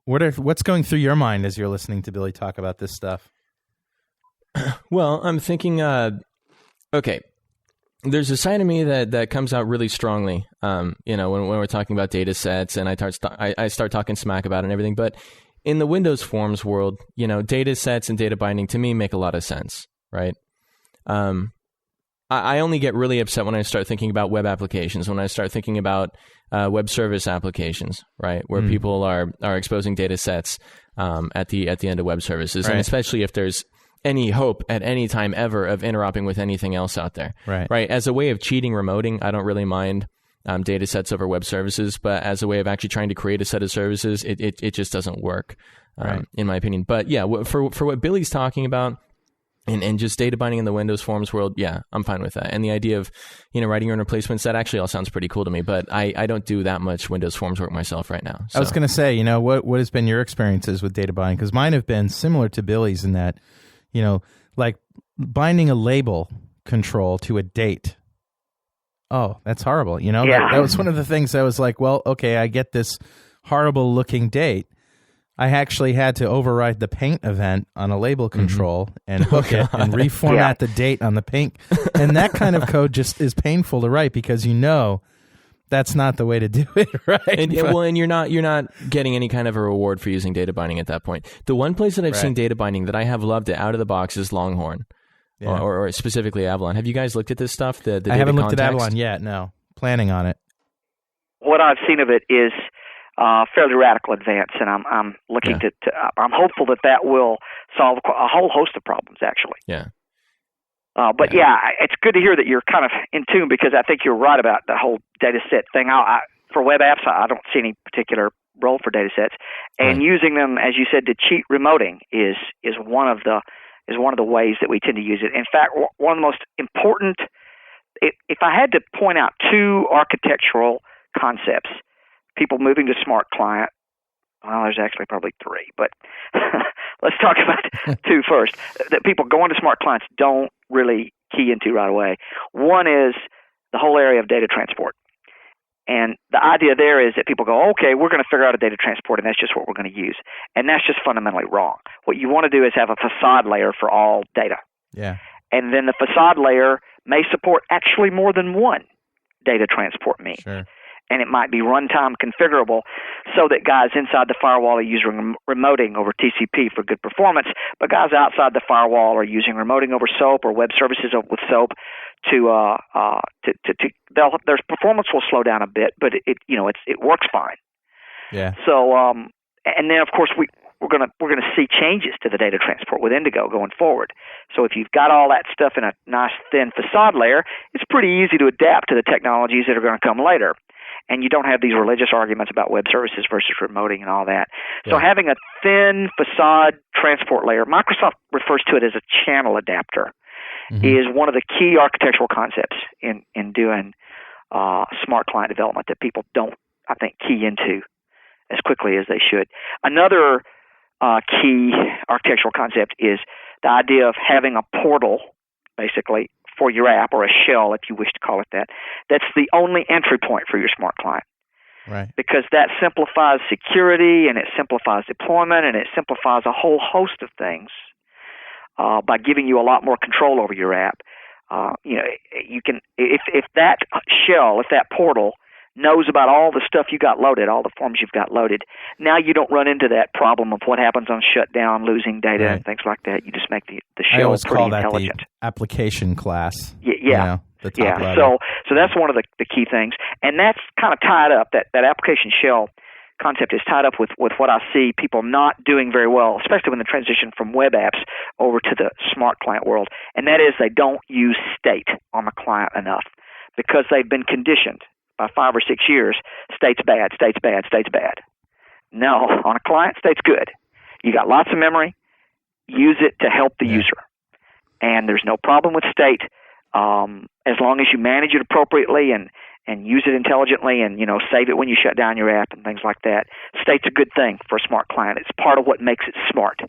What's going through your mind as you're listening to Billy talk about this stuff? Well, I'm thinking, okay, there's a side of me that comes out really strongly, when we're talking about data sets, and I start talking smack about it and everything. But in the Windows Forms world, data sets and data binding to me make a lot of sense, right? I only get really upset when I start thinking about web applications, when I start thinking about web service applications, right, where people are exposing data sets at the end of web services, Right. and especially if there's any hope at any time ever of interoperating with anything else out there, Right. As a way of cheating remoting, I don't really mind data sets over web services, but as a way of actually trying to create a set of services, it just doesn't work, Right. in my opinion. But yeah, for what Billy's talking about, and just data binding in the Windows Forms world, yeah, I'm fine with that. And the idea of, writing your own replacements, that actually all sounds pretty cool to me. But I don't do that much Windows Forms work myself right now. So. I was going to say, what has been your experiences with data binding? Because mine have been similar to Billy's in that, like binding a label control to a date. Oh, that's horrible. Yeah. That was one of the things I was like, well, okay, I get this horrible looking date. I actually had to override the paint event on a label control and hook it and reformat the date on the paint. And that kind of code just is painful to write because that's not the way to do it, right? And you're not getting any kind of a reward for using data binding at that point. The one place that I've seen data binding that I have loved it out of the box is Longhorn, or specifically Avalon. Have you guys looked at this stuff? The I haven't looked at context? Avalon yet. No, planning on it. What I've seen of it is fairly radical advance, and I'm looking to I'm hopeful that will solve a whole host of problems, actually. Yeah. But it's good to hear that you're kind of in tune, because I think you're right about the whole data set thing. For web apps, I don't see any particular role for data sets, and using them, as you said, to cheat remoting is one of the ways that we tend to use it. In fact, one of the most important, if I had to point out two architectural concepts, people moving to Smart Client, well, there's actually probably three, but let's talk about two first, that people going to Smart Clients don't really key into right away. One is the whole area of data transport. And the idea there is that people go, okay, we're going to figure out a data transport, and that's just what we're going to use. And that's just fundamentally wrong. What you want to do is have a facade layer for all data. Yeah. And then the facade layer may support actually more than one data transport means. Sure. And it might be runtime configurable so that guys inside the firewall are using remoting over TCP for good performance, but guys outside the firewall are using remoting over SOAP or web services with SOAP their performance will slow down a bit, but it works fine. Yeah. So and then of course we're gonna see changes to the data transport with Indigo going forward. So if you've got all that stuff in a nice thin facade layer, it's pretty easy to adapt to the technologies that are going to come later. And you don't have these religious arguments about web services versus remoting and all that. So having a thin facade transport layer, Microsoft refers to it as a channel adapter, is one of the key architectural concepts in doing smart client development that people don't, I think, key into as quickly as they should. Another key architectural concept is the idea of having a portal, basically, for your app, or a shell, if you wish to call it that. That's the only entry point for your smart client. Right. Because that simplifies security, and it simplifies deployment, and it simplifies a whole host of things by giving you a lot more control over your app. You can, if that shell, if that portal knows about all the stuff you got loaded, all the forms you've got loaded, now you don't run into that problem of what happens on shutdown, losing data, and things like that. You just make the I shell always pretty call that intelligent. the application class. Yeah. The top level. So that's one of the key things, and that's kind of tied up. That application shell concept is tied up with what I see people not doing very well, especially when they transition from web apps over to the smart client world, and that is they don't use state on the client enough because they've been conditioned by 5 or 6 years. State's bad, state's bad, state's bad. No, on a client, state's good. You got lots of memory. Use it to help the user, and there's no problem with state. As long as you manage it appropriately and use it intelligently and, save it when you shut down your app and things like that. State's a good thing for a smart client. It's part of what makes it smart.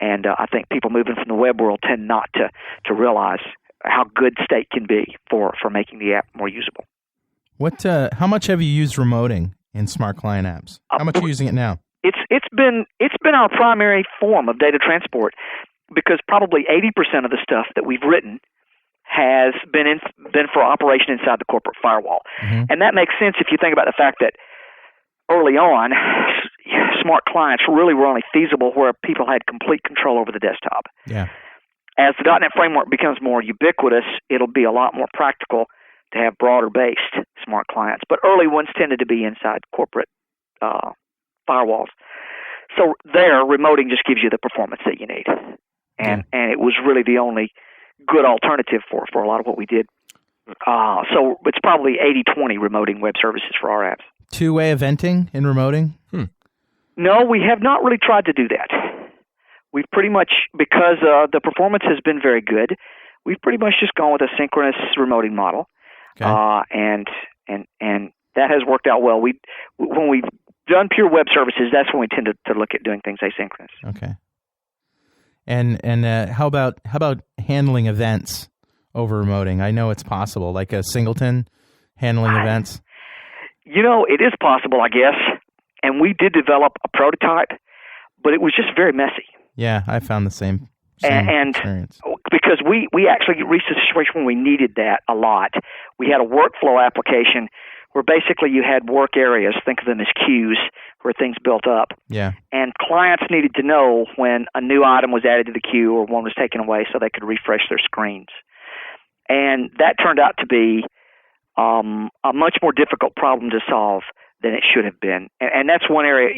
And I think people moving from the web world tend not to realize how good state can be for making the app more usable. How much have you used remoting in smart client apps? How much are you using it now? It's been our primary form of data transport because probably 80% of the stuff that we've written has been for operation inside the corporate firewall. And that makes sense if you think about the fact that early on, smart clients really were only feasible where people had complete control over the desktop. Yeah. As the .NET framework becomes more ubiquitous, it'll be a lot more practical to have broader-based smart clients. But early ones tended to be inside corporate firewalls. So there, remoting just gives you the performance that you need. And it was really the only good alternative for a lot of what we did. So it's probably 80-20 remoting web services for our apps. Two-way eventing in remoting? No, we have not really tried to do that. We've pretty much, because the performance has been very good, we've pretty much just gone with a synchronous remoting model. Okay. And that has worked out well. When we've done pure web services, that's when we tend to look at doing things asynchronous. Okay. And how about handling events over remoting? I know it's possible, like a singleton handling events. It is possible, I guess. And we did develop a prototype, but it was just very messy. Yeah, I found the same and experience. Because we actually reached a situation when we needed that a lot. We had a workflow application where basically you had work areas, think of them as queues, where things built up. Yeah. And clients needed to know when a new item was added to the queue or one was taken away so they could refresh their screens. And that turned out to be a much more difficult problem to solve than it should have been. And that's one area,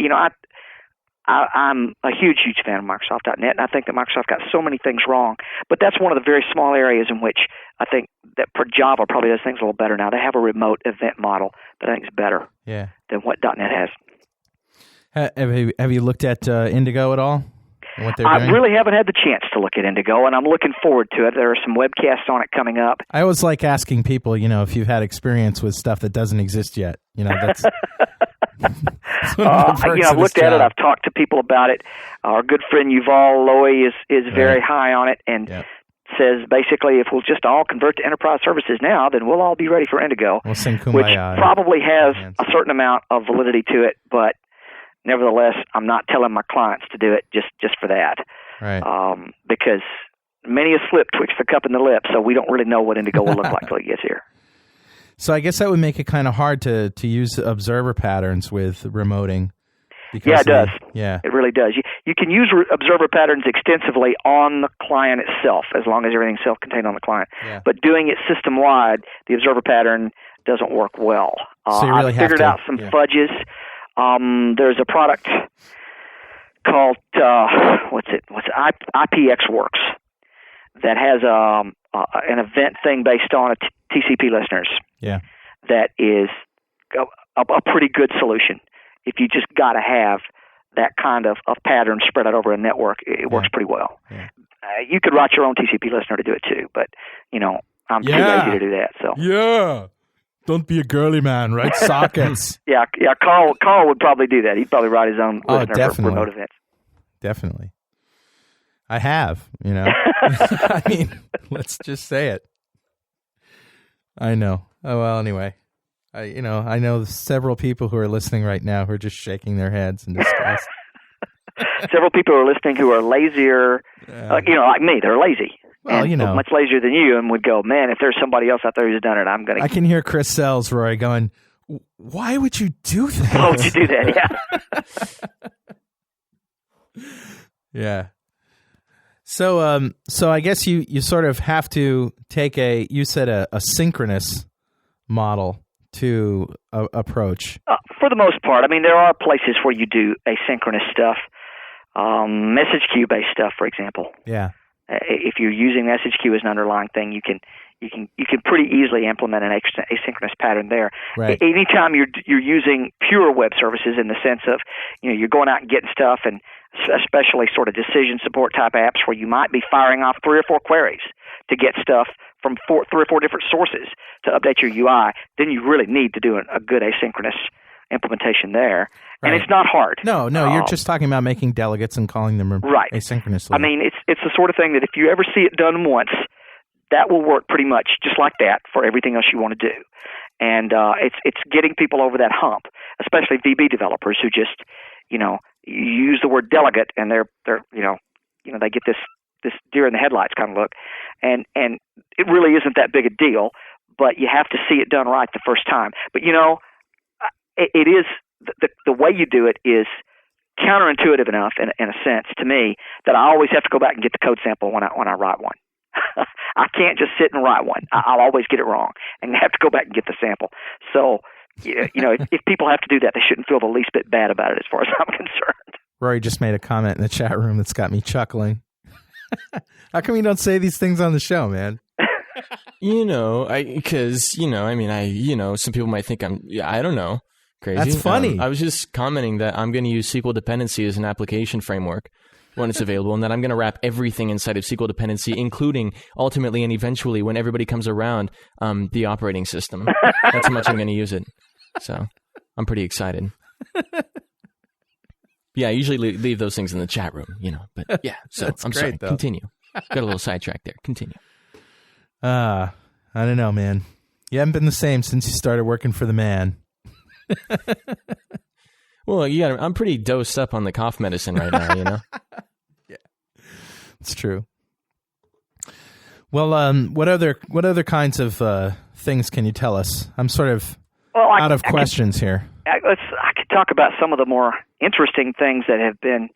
I'm a huge fan of Microsoft.NET, and I think that Microsoft got so many things wrong. But that's one of the very small areas in which I think that Java probably does things a little better now. They have a remote event model that I think is better than what .NET has. Have you looked at Indigo at all? What they're doing? I really haven't had the chance to look at Indigo, and I'm looking forward to it. There are some webcasts on it coming up. I always like asking people, if you've had experience with stuff that doesn't exist yet. That's... I've looked at it. I've talked to people about it. Our good friend Yuval Lowy is very high on it and says basically if we'll just all convert to enterprise services now, then we'll all be ready for Indigo, we'll sing Kumbaya, which probably has a certain amount of validity to it. But nevertheless, I'm not telling my clients to do it just for that, because many a slip twixt the cup and the lip, so we don't really know what Indigo will look like till it gets here. So I guess that would make it kind of hard to use observer patterns with remoting. Yeah, it does. Yeah, it really does. You can use observer patterns extensively on the client itself, as long as everything's self-contained on the client. Yeah. But doing it system-wide, the observer pattern doesn't work well. So you really I've figured out some fudges. There's a product called what's IPX Works that has an event thing based on TCP listeners. Yeah. That is a pretty good solution. If you just got to have that kind of pattern spread out over a network, it works pretty well. Yeah. You could write your own TCP listener to do it too, but I'm too lazy to do that. So yeah, don't be a girly man. Write sockets. yeah. Carl would probably do that. He'd probably write his own listener for remote events. Definitely. I have. I mean, let's just say it. I know. Oh well. Anyway. I know several people who are listening right now who are just shaking their heads in disgust. Several people are listening who are lazier, like me. They're lazy. Well, much lazier than you, and would go, man, if there's somebody else out there who's done it, I'm going to... I can hear Chris Sells, Roy, going, why would you do that? Why would you do that, yeah. Yeah. So I guess you sort of have to take you said a synchronous model to approach. For the most part. I mean, there are places where you do asynchronous stuff, message queue based stuff, for example. Yeah. If you're using message queue as an underlying thing, you can pretty easily implement an asynchronous pattern there. Right. Anytime you're using pure web services in the sense of you're going out and getting stuff, and especially sort of decision support type apps where you might be firing off 3 or 4 queries to get stuff from 3 or 4 different sources to update your UI, then you really need to do a good asynchronous implementation there. Right. And it's not hard. No, you're just talking about making delegates and calling them asynchronously. I mean, it's the sort of thing that if you ever see it done once, that will work pretty much just like that for everything else you want to do. And it's getting people over that hump, especially VB developers who just, use the word delegate and they're they get this deer in the headlights kind of look, and it really isn't that big a deal, but you have to see it done right the first time. But it is the way you do it is counterintuitive enough in a sense to me that I always have to go back and get the code sample when I write one. I can't just sit and write one. I'll always get it wrong and have to go back and get the sample. So if people have to do that, they shouldn't feel the least bit bad about it as far as I'm concerned. Rory just made a comment in the chat room that's got me chuckling. How come you don't say these things on the show, man? Because some people might think I don't know, crazy. That's funny. I was just commenting that I'm going to use SQL dependency as an application framework when it's available, and that I'm going to wrap everything inside of SQL dependency, including ultimately and eventually when everybody comes around, the operating system. That's how much I'm going to use it. So I'm pretty excited. Yeah, I usually leave those things in the chat room, but yeah, so I'm great, sorry. Though. Continue. Got a little sidetracked there. Continue. I don't know, man. You haven't been the same since you started working for the man. Well, I'm pretty dosed up on the cough medicine right now, Yeah, it's true. Well, what other kinds of things can you tell us? I'm sort of out of questions here. I could talk about some of the more interesting things that have been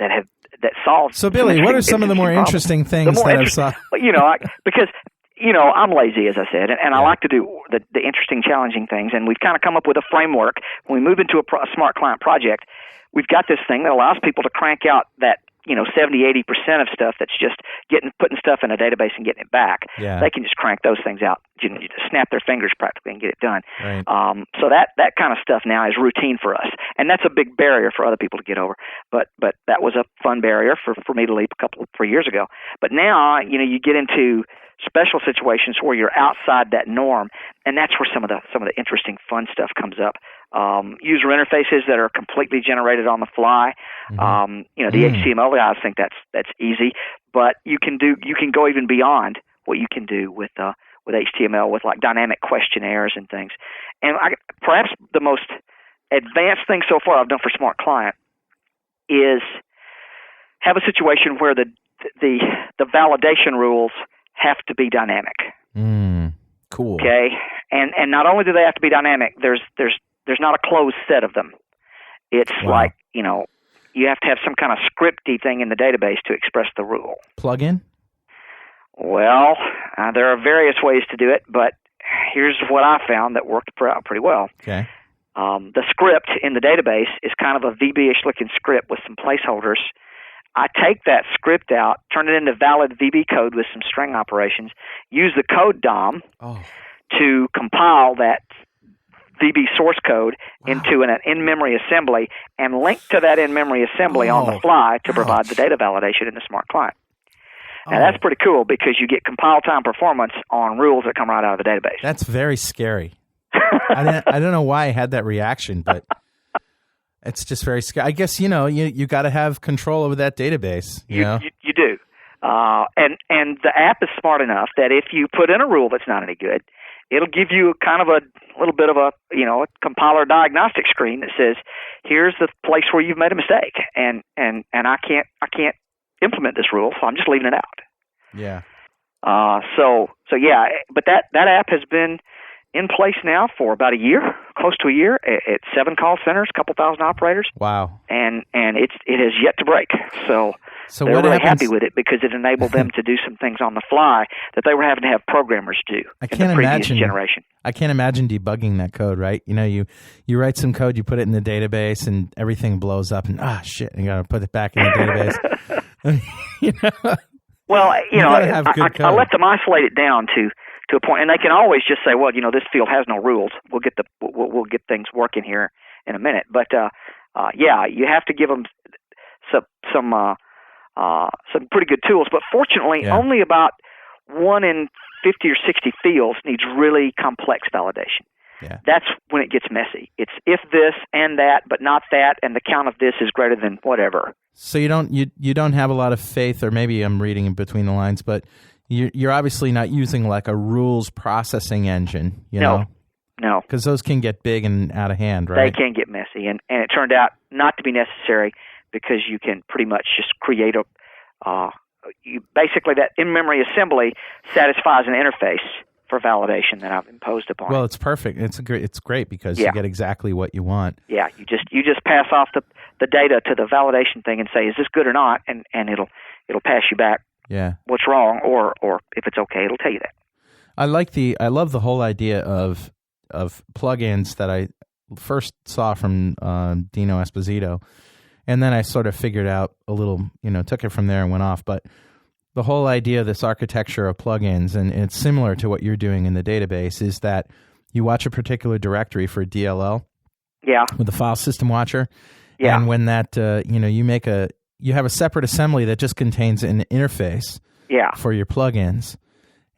that solved. So, Billy, what are some of the more interesting things that I've solved? Because I'm lazy, as I said, and I like to do the interesting, challenging things. And we've kind of come up with a framework. When we move into a smart client project, we've got this thing that allows people to crank out that 70-80% of stuff that's just putting stuff in a database and getting it back. Yeah. They can just crank those things out. You just snap their fingers practically and get it done. Right. So that kind of stuff now is routine for us, and that's a big barrier for other people to get over. But that was a fun barrier for me to leap 3 years ago. But now you get into special situations where you're outside that norm, and that's where some of the interesting, fun stuff comes up. User interfaces that are completely generated on the fly. Mm-hmm. The HTML guys think that's easy, but you can go even beyond what you can do with HTML with like dynamic questionnaires and things. And perhaps the most advanced thing so far I've done for Smart Client is have a situation where the validation rules have to be dynamic. Cool. Okay, and not only do they have to be dynamic, there's not a closed set of them. It's like you have to have some kind of scripty thing in the database to express the rule. Plugin? Well, there are various ways to do it, but here's what I found that worked pretty well. Okay. The script in the database is kind of a VB-ish looking script with some placeholders. I take that script out, turn it into valid VB code with some string operations, use the code DOM to compile that VB source code into an in-memory assembly and link to that in-memory assembly on the fly to provide the data validation in the smart client. Now, that's pretty cool because you get compile time performance on rules that come right out of the database. That's very scary. I don't know why I had that reaction, but it's just very scary. I guess, you got to have control over that database. You do. And the app is smart enough that if you put in a rule that's not any good, it'll give you kind of a little bit of a compiler diagnostic screen that says, here's the place where you've made a mistake, and I can't implement this rule, so I'm just leaving it out. Yeah. So yeah, but that app has been in place now for about a year, close to a year, at 7 call centers, a couple thousand operators. Wow. And it has yet to break. So they're really happy with it because it enabled them to do some things on the fly that they were having to have programmers do in the previous generation. I can't imagine debugging that code, right? You write some code, you put it in the database, and everything blows up, and shit, you got to put it back in the database. Well, I let them isolate it down to a point, and they can always just say, well, this field has no rules. We'll get things working here in a minute. But you have to give them some pretty good tools. But fortunately, only about 1 in 50 or 60 fields needs really complex validation. Yeah. That's when it gets messy. It's if this and that, but not that, and the count of this is greater than whatever. So you don't have a lot of faith, or maybe I'm reading in between the lines, but you're obviously not using like a rules processing engine, know? No. Because those can get big and out of hand, right? They can get messy, and it turned out not to be necessary because you can pretty much just create basically that in-memory assembly satisfies an interface for validation that I've imposed upon. Well, it's perfect. It's great because you get exactly what you want. Yeah, you just pass off the data to the validation thing and say, is this good or not, and it'll pass you back what's wrong, or if it's okay, it'll tell you that. I love the whole idea of plugins that I first saw from Dino Esposito, and then I sort of figured out a little, took it from there and went off. But the whole idea of this architecture of plugins, and it's similar to what you're doing in the database, is that you watch a particular directory for DLL with the file system watcher, and when that you have a separate assembly that just contains an interface for your plugins,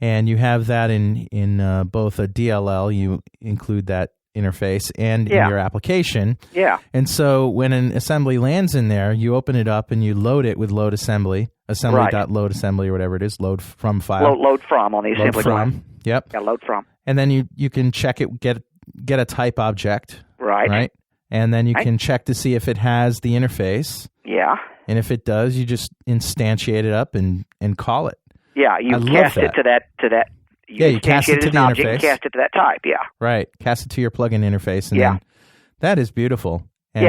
and you have that in both a DLL, you include that interface, and in your application. Yeah. And so when an assembly lands in there, you open it up and you load it with load assembly, assembly.load assembly or whatever it is, load from file. Load from on the assembly line. Yep. Yeah, load from. And then you can check it, get a type object. Right. And then you can check to see if it has the interface. Yeah. And if it does, you just instantiate it up and call it. Yeah, you cast it to that. You cast it to the interface. Cast it to that type. Yeah. Right. Cast it to your plugin interface, and then that is beautiful. And,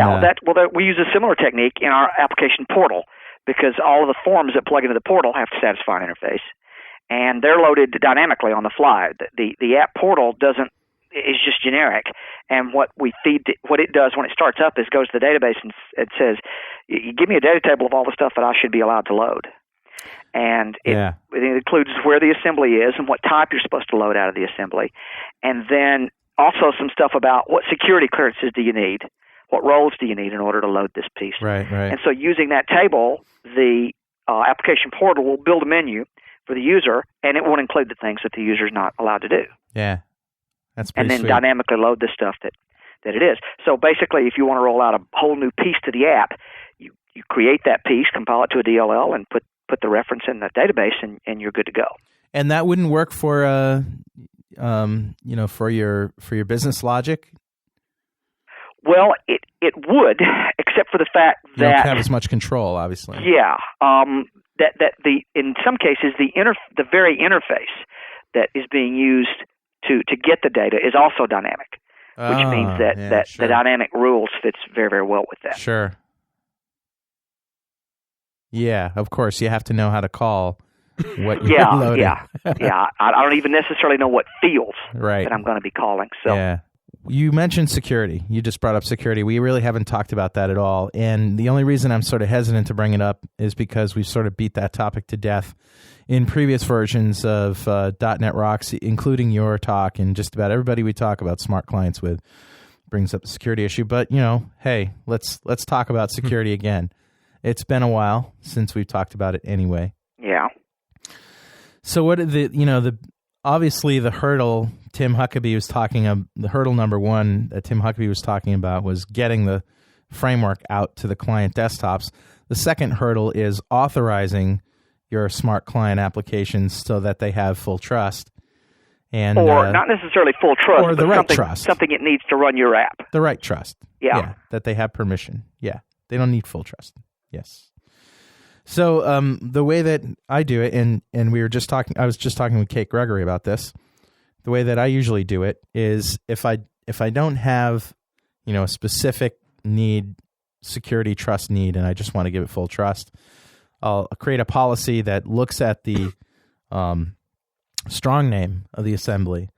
we use a similar technique in our application portal because all of the forms that plug into the portal have to satisfy an interface, and they're loaded dynamically on the fly. The app portal is just generic, and what it does when it starts up is goes to the database and it says, "You give me a data table of all the stuff that I should be allowed to load." And it includes where the assembly is and what type you're supposed to load out of the assembly. And then also some stuff about what security clearances do you need, what roles do you need in order to load this piece. Right. And so using that table, the application portal will build a menu for the user, and it won't include the things that the user is not allowed to do. Yeah, that's pretty And then sweet. dynamically load the stuff that it is. So basically, if you want to roll out a whole new piece to the app, you create that piece, compile it to a DLL, and put the reference in the database, and you're good to go. And that wouldn't work for for your business logic? Well, it would, except for the fact that you don't have as much control, obviously. Yeah, in some cases the very interface that is being used to get the data is also dynamic, which means that the dynamic rules fits very, very well with that. Sure. Yeah, of course. You have to know how to call what you're loading. Yeah. I don't even necessarily know what fields that I'm going to be calling. So You mentioned security. You just brought up security. We really haven't talked about that at all. And the only reason I'm sort of hesitant to bring it up is because we've sort of beat that topic to death in previous versions of .NET Rocks, including your talk, and just about everybody we talk about smart clients with brings up the security issue. But, hey, let's talk about security again. It's been a while since we've talked about it anyway. Yeah. So what obviously the hurdle Tim Huckabee was the hurdle number one that Tim Huckabee was talking about was getting the framework out to the client desktops. The second hurdle is authorizing your smart client applications so that they have full trust. And or not necessarily full trust, or the but right something, trust. Something it needs to run your app. The right trust. Yeah. That they have permission. Yeah. They don't need full trust. Yes. So the way that I do it, and I was just talking with Kate Gregory about this. The way that I usually do it is if I don't have, a specific security trust need, and I just want to give it full trust, I'll create a policy that looks at the strong name of the assembly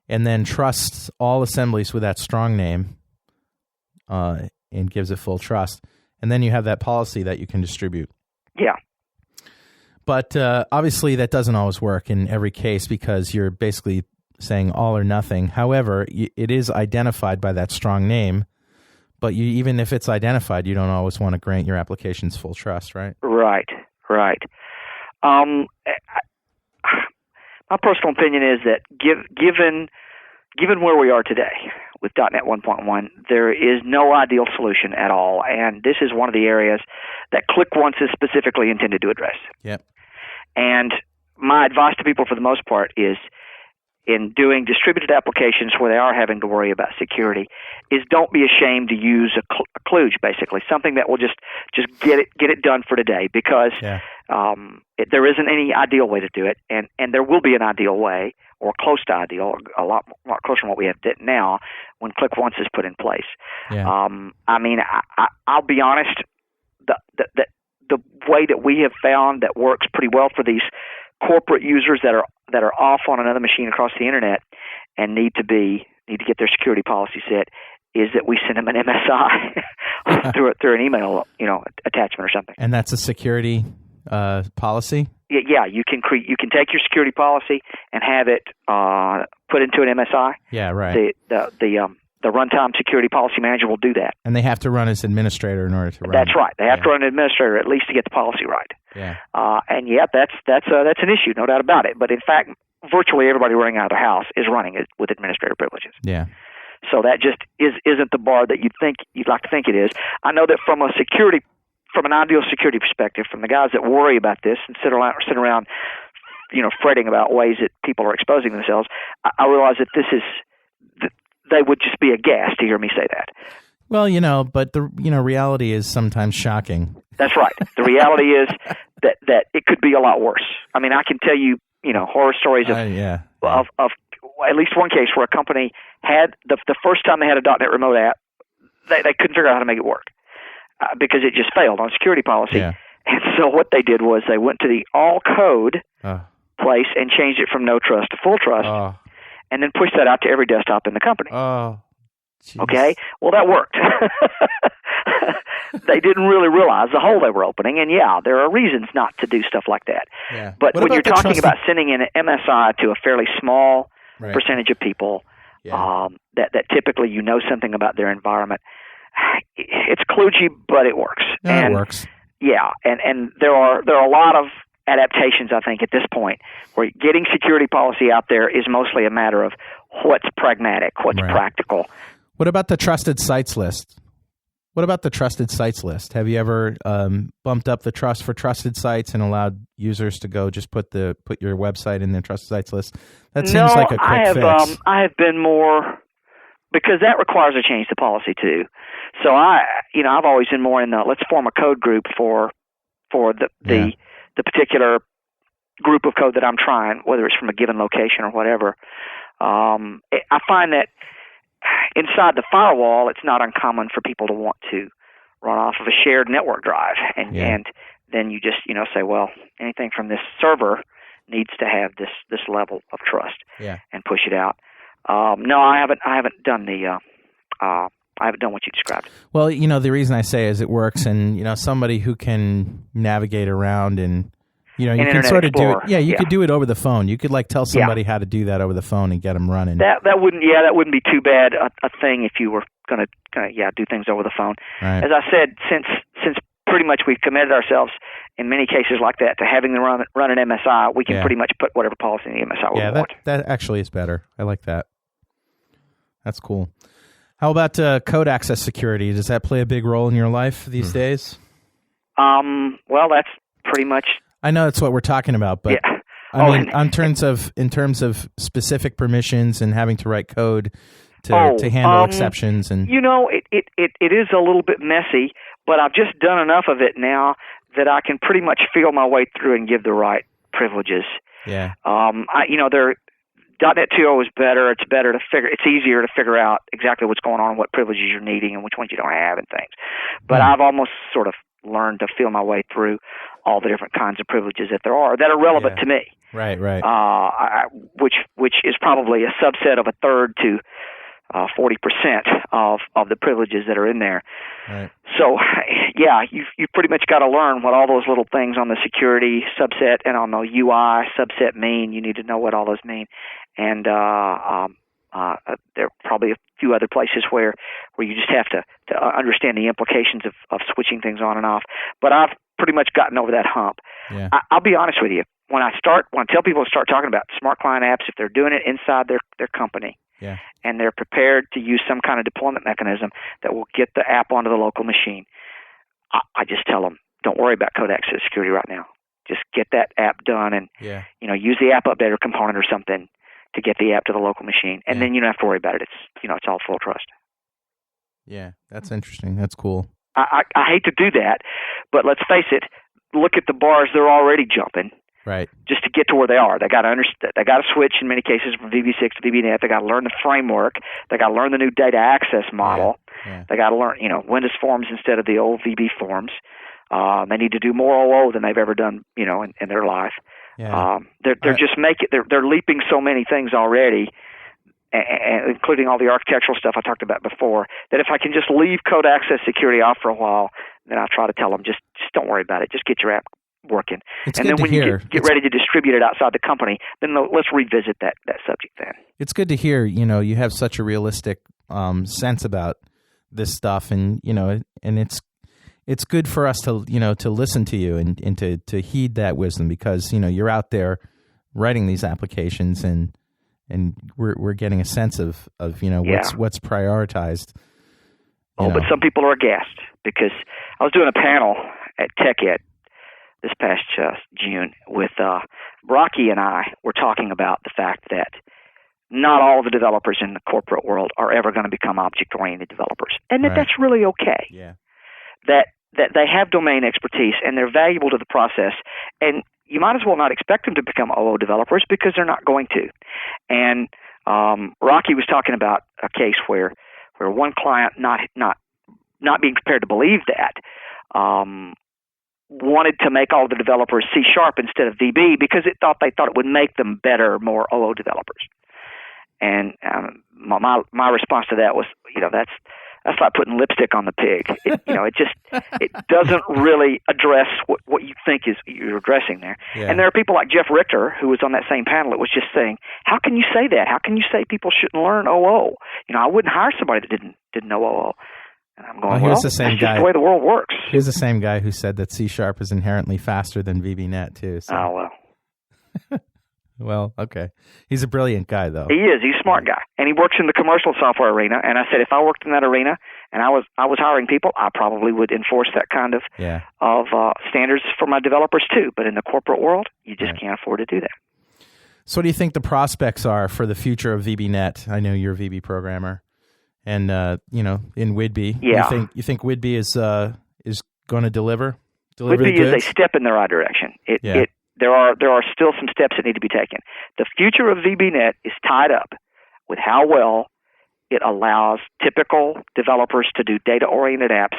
and then trusts all assemblies with that strong name and gives it full trust. And then you have that policy that you can distribute. Yeah. But obviously that doesn't always work in every case because you're basically saying all or nothing. However, it is identified by that strong name. But even if it's identified, you don't always want to grant your applications full trust, right? Right. My personal opinion is that given where we are today with .NET 1.1, there is no ideal solution at all, and this is one of the areas that ClickOnce is specifically intended to address. Yep. And my advice to people, for the most part, is in doing distributed applications where they are having to worry about security, is don't be ashamed to use a kludge, basically, something that will just get it done for today, because there isn't any ideal way to do it, and there will be an ideal way, or close to ideal, a lot closer than what we have now when ClickOnce is put in place. Yeah. I'll be honest, the way that we have found that works pretty well for these corporate users that are off on another machine across the internet and need to get their security policy set is that we send them an MSI through an email, attachment or something. And that's a security policy? Yeah, you can take your security policy and have it put into an MSI. Yeah, right. The runtime security policy manager will do that. And they have to run as administrator in order to run. That's right. They have to run an administrator at least to get the policy right. Yeah. That's an issue, no doubt about it. But in fact, virtually everybody running out of their house is running it with administrator privileges. Yeah. So that just isn't the bar that you'd like to think it is. I know that from an ideal security perspective, from the guys that worry about this and sit around, fretting about ways that people are exposing themselves, I realize that they would just be aghast to hear me say that. Well, but the reality is sometimes shocking. That's right. The reality is that it could be a lot worse. I mean, I can tell you, horror stories of at least one case where a company had the first time they had a .NET Remote app, they couldn't figure out how to make it work because it just failed on security policy. Yeah. And so what they did was they went to the all code place and changed it from no trust to full trust. And then push that out to every desktop in the company. Oh, geez. Okay? Well, that worked. They didn't really realize the hole they were opening, and there are reasons not to do stuff like that. Yeah. But when you're talking about sending an MSI to a fairly small percentage of people that typically something about their environment, it's kludgy, but it works. Yeah, it works. Yeah, and there are a lot of adaptations, I think, at this point, where getting security policy out there is mostly a matter of what's pragmatic, what's practical. What about the trusted sites list? Have you ever bumped up the trust for trusted sites and allowed users to go just put your website in the trusted sites list? That seems like a quick fix. I have been more, because that requires a change to policy too. So I've always been more in the let's form a code group for the particular group of code that I'm trying, whether it's from a given location or whatever. I find that inside the firewall, it's not uncommon for people to want to run off of a shared network drive. And then you just, say, well, anything from this server needs to have this level of trust and push it out. No, I haven't done the. I haven't done what you described. Well, the reason I say is it works, and somebody who can navigate around and you can Internet sort of Explorer. do it. Yeah, you could do it over the phone. You could tell somebody how to do that over the phone and get them running. That wouldn't be too bad a thing if you were gonna do things over the phone. Right. As I said, since pretty much we've committed ourselves in many cases like that to having them run an MSI, we can pretty much put whatever policy in the MSI we want. That actually is better. I like that. That's cool. How about code access security? Does that play a big role in your life these days? Well, that's pretty much. I know that's what we're talking about, but I mean, in terms of specific permissions and having to write code to handle exceptions, and it is a little bit messy, but I've just done enough of it now that I can pretty much feel my way through and give the right privileges. Yeah. .NET 2.0 is better. It's easier to figure out exactly what's going on, what privileges you're needing, and which ones you don't have, and things. But I've almost sort of learned to feel my way through all the different kinds of privileges that there are that are relevant to me. Right. Which is probably a subset of a third to 40% of the privileges that are in there. Right. So, you've pretty much got to learn what all those little things on the security subset and on the UI subset mean. You need to know what all those mean. And there are probably a few other places where you just have to understand the implications of switching things on and off. But I've pretty much gotten over that hump. Yeah. I'll be honest with you. When I tell people to start talking about smart client apps, if they're doing it inside their company, and they're prepared to use some kind of deployment mechanism that will get the app onto the local machine, I just tell them, don't worry about code access security right now. Just get that app done and use the app updater component or something to get the app to the local machine, and then you don't have to worry about it. It's all full trust. Yeah, that's interesting. That's cool. I hate to do that, but let's face it. Look at the bars they're already jumping. Right. Just to get to where they are, they got to switch in many cases from VB6 to VBNet. They got to learn the framework. They got to learn the new data access model. Yeah. They got to learn, Windows Forms instead of the old VB Forms. They need to do more OO than they've ever done, in their life. Yeah. They're leaping so many things already, including all the architectural stuff I talked about before, that if I can just leave code access security off for a while, then I try to tell them just don't worry about it. Just get your app working. And then when you get ready to distribute it outside the company, then let's revisit that subject then. It's good to hear, you have such a realistic sense about this stuff, and it's good for us to listen to you and to heed that wisdom, because you're out there writing these applications, and we're getting a sense of what's prioritized. But some people are aghast, because I was doing a panel at TechEd this past June with Rocky, and I were talking about the fact that not all the developers in the corporate world are ever going to become object-oriented developers, and that's really okay. Yeah. That they have domain expertise and they're valuable to the process, and you might as well not expect them to become OO developers, because they're not going to. And Rocky was talking about a case where one client not being prepared to believe that wanted to make all the developers C# instead of VB, because they thought it would make them better, more OO developers. And my response to that was, that's like putting lipstick on the pig. It doesn't really address what you think you're addressing there. Yeah. And there are people like Jeff Richter, who was on that same panel, that was just saying, how can you say that? How can you say people shouldn't learn OO? I wouldn't hire somebody that didn't know OO. And I'm going, that's just the way the world works. Here's the same guy who said that C# is inherently faster than VBNet too. So. Oh, well. Well, okay. He's a brilliant guy, though. He is. He's a smart guy. And he works in the commercial software arena. And I said, if I worked in that arena and I was hiring people, I probably would enforce that kind of standards for my developers too. But in the corporate world, you just can't afford to do that. So what do you think the prospects are for the future of VBNet? I know you're a VB programmer. And, in Whidbey. Yeah. You think Whidbey is going to deliver Whidbey the is a step in the right direction. There are still some steps that need to be taken. The future of VBNet is tied up with how well it allows typical developers to do data-oriented apps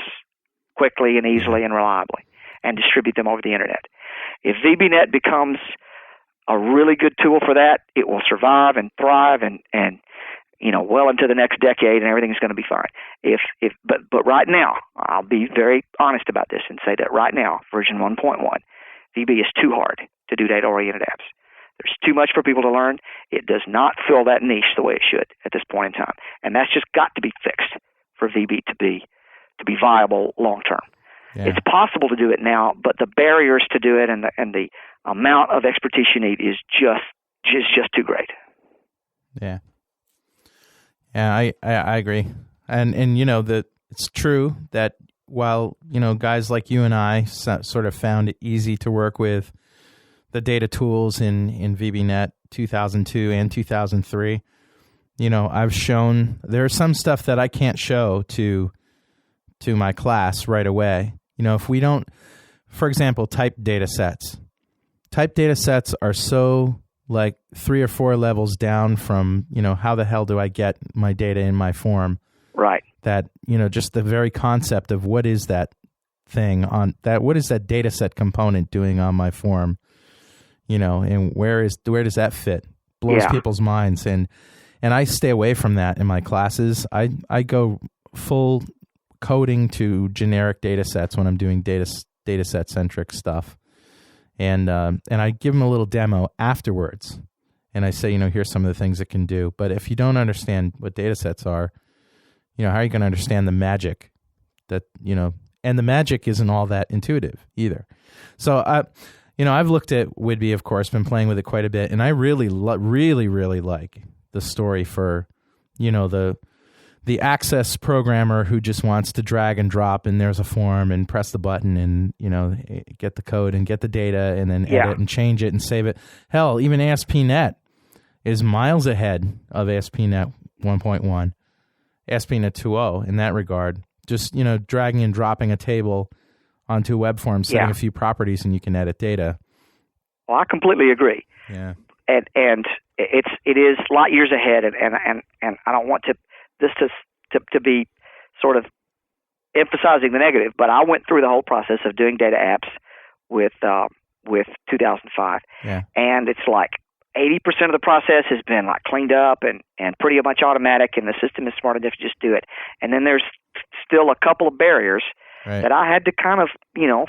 quickly and easily and reliably and distribute them over the internet. If VBNet becomes a really good tool for that, it will survive and thrive and well into the next decade, and everything's going to be fine. But right now, I'll be very honest about this and say that right now, version 1.1, VB is too hard to do data-oriented apps. There's too much for people to learn. It does not fill that niche the way it should at this point in time, and that's just got to be fixed for VB to be viable long term. Yeah. It's possible to do it now, but the barriers to do it and the amount of expertise you need is just too great. Yeah. Yeah, I agree. And that it's true that while, guys like you and I sort of found it easy to work with the data tools in VBNet 2002 and 2003, I've shown there's some stuff that I can't show to my class right away. If we don't, for example, type data sets. Type data sets are so like 3 or 4 levels down from, how the hell do I get my data in my form? Right. That, just the very concept of what is that thing what is that data set component doing on my form? And where does that fit? Blows people's minds. And I stay away from that in my classes. I go full coding to generic data sets when I'm doing data set centric stuff. And I give them a little demo afterwards, and I say, here's some of the things it can do. But if you don't understand what data sets are, how are you going to understand the magic that, and the magic isn't all that intuitive either. So I've looked at Whidbey, of course, been playing with it quite a bit, and I really like the story for, the access programmer who just wants to drag and drop, and there's a form, and press the button, and get the code and get the data, and then edit and change it and save it. Hell, even ASP.NET is miles ahead of ASP.NET 1.1, ASP.NET 2.0 in that regard. Just dragging and dropping a table onto a web form, setting a few properties, and you can edit data. Well, I completely agree. Yeah, and it is light years ahead, and I don't want this to be sort of emphasizing the negative, but I went through the whole process of doing data apps with 2005, and it's like 80% of the process has been like cleaned up and pretty much automatic, and the system is smart enough to just do it. And then there's still a couple of barriers that I had to kind of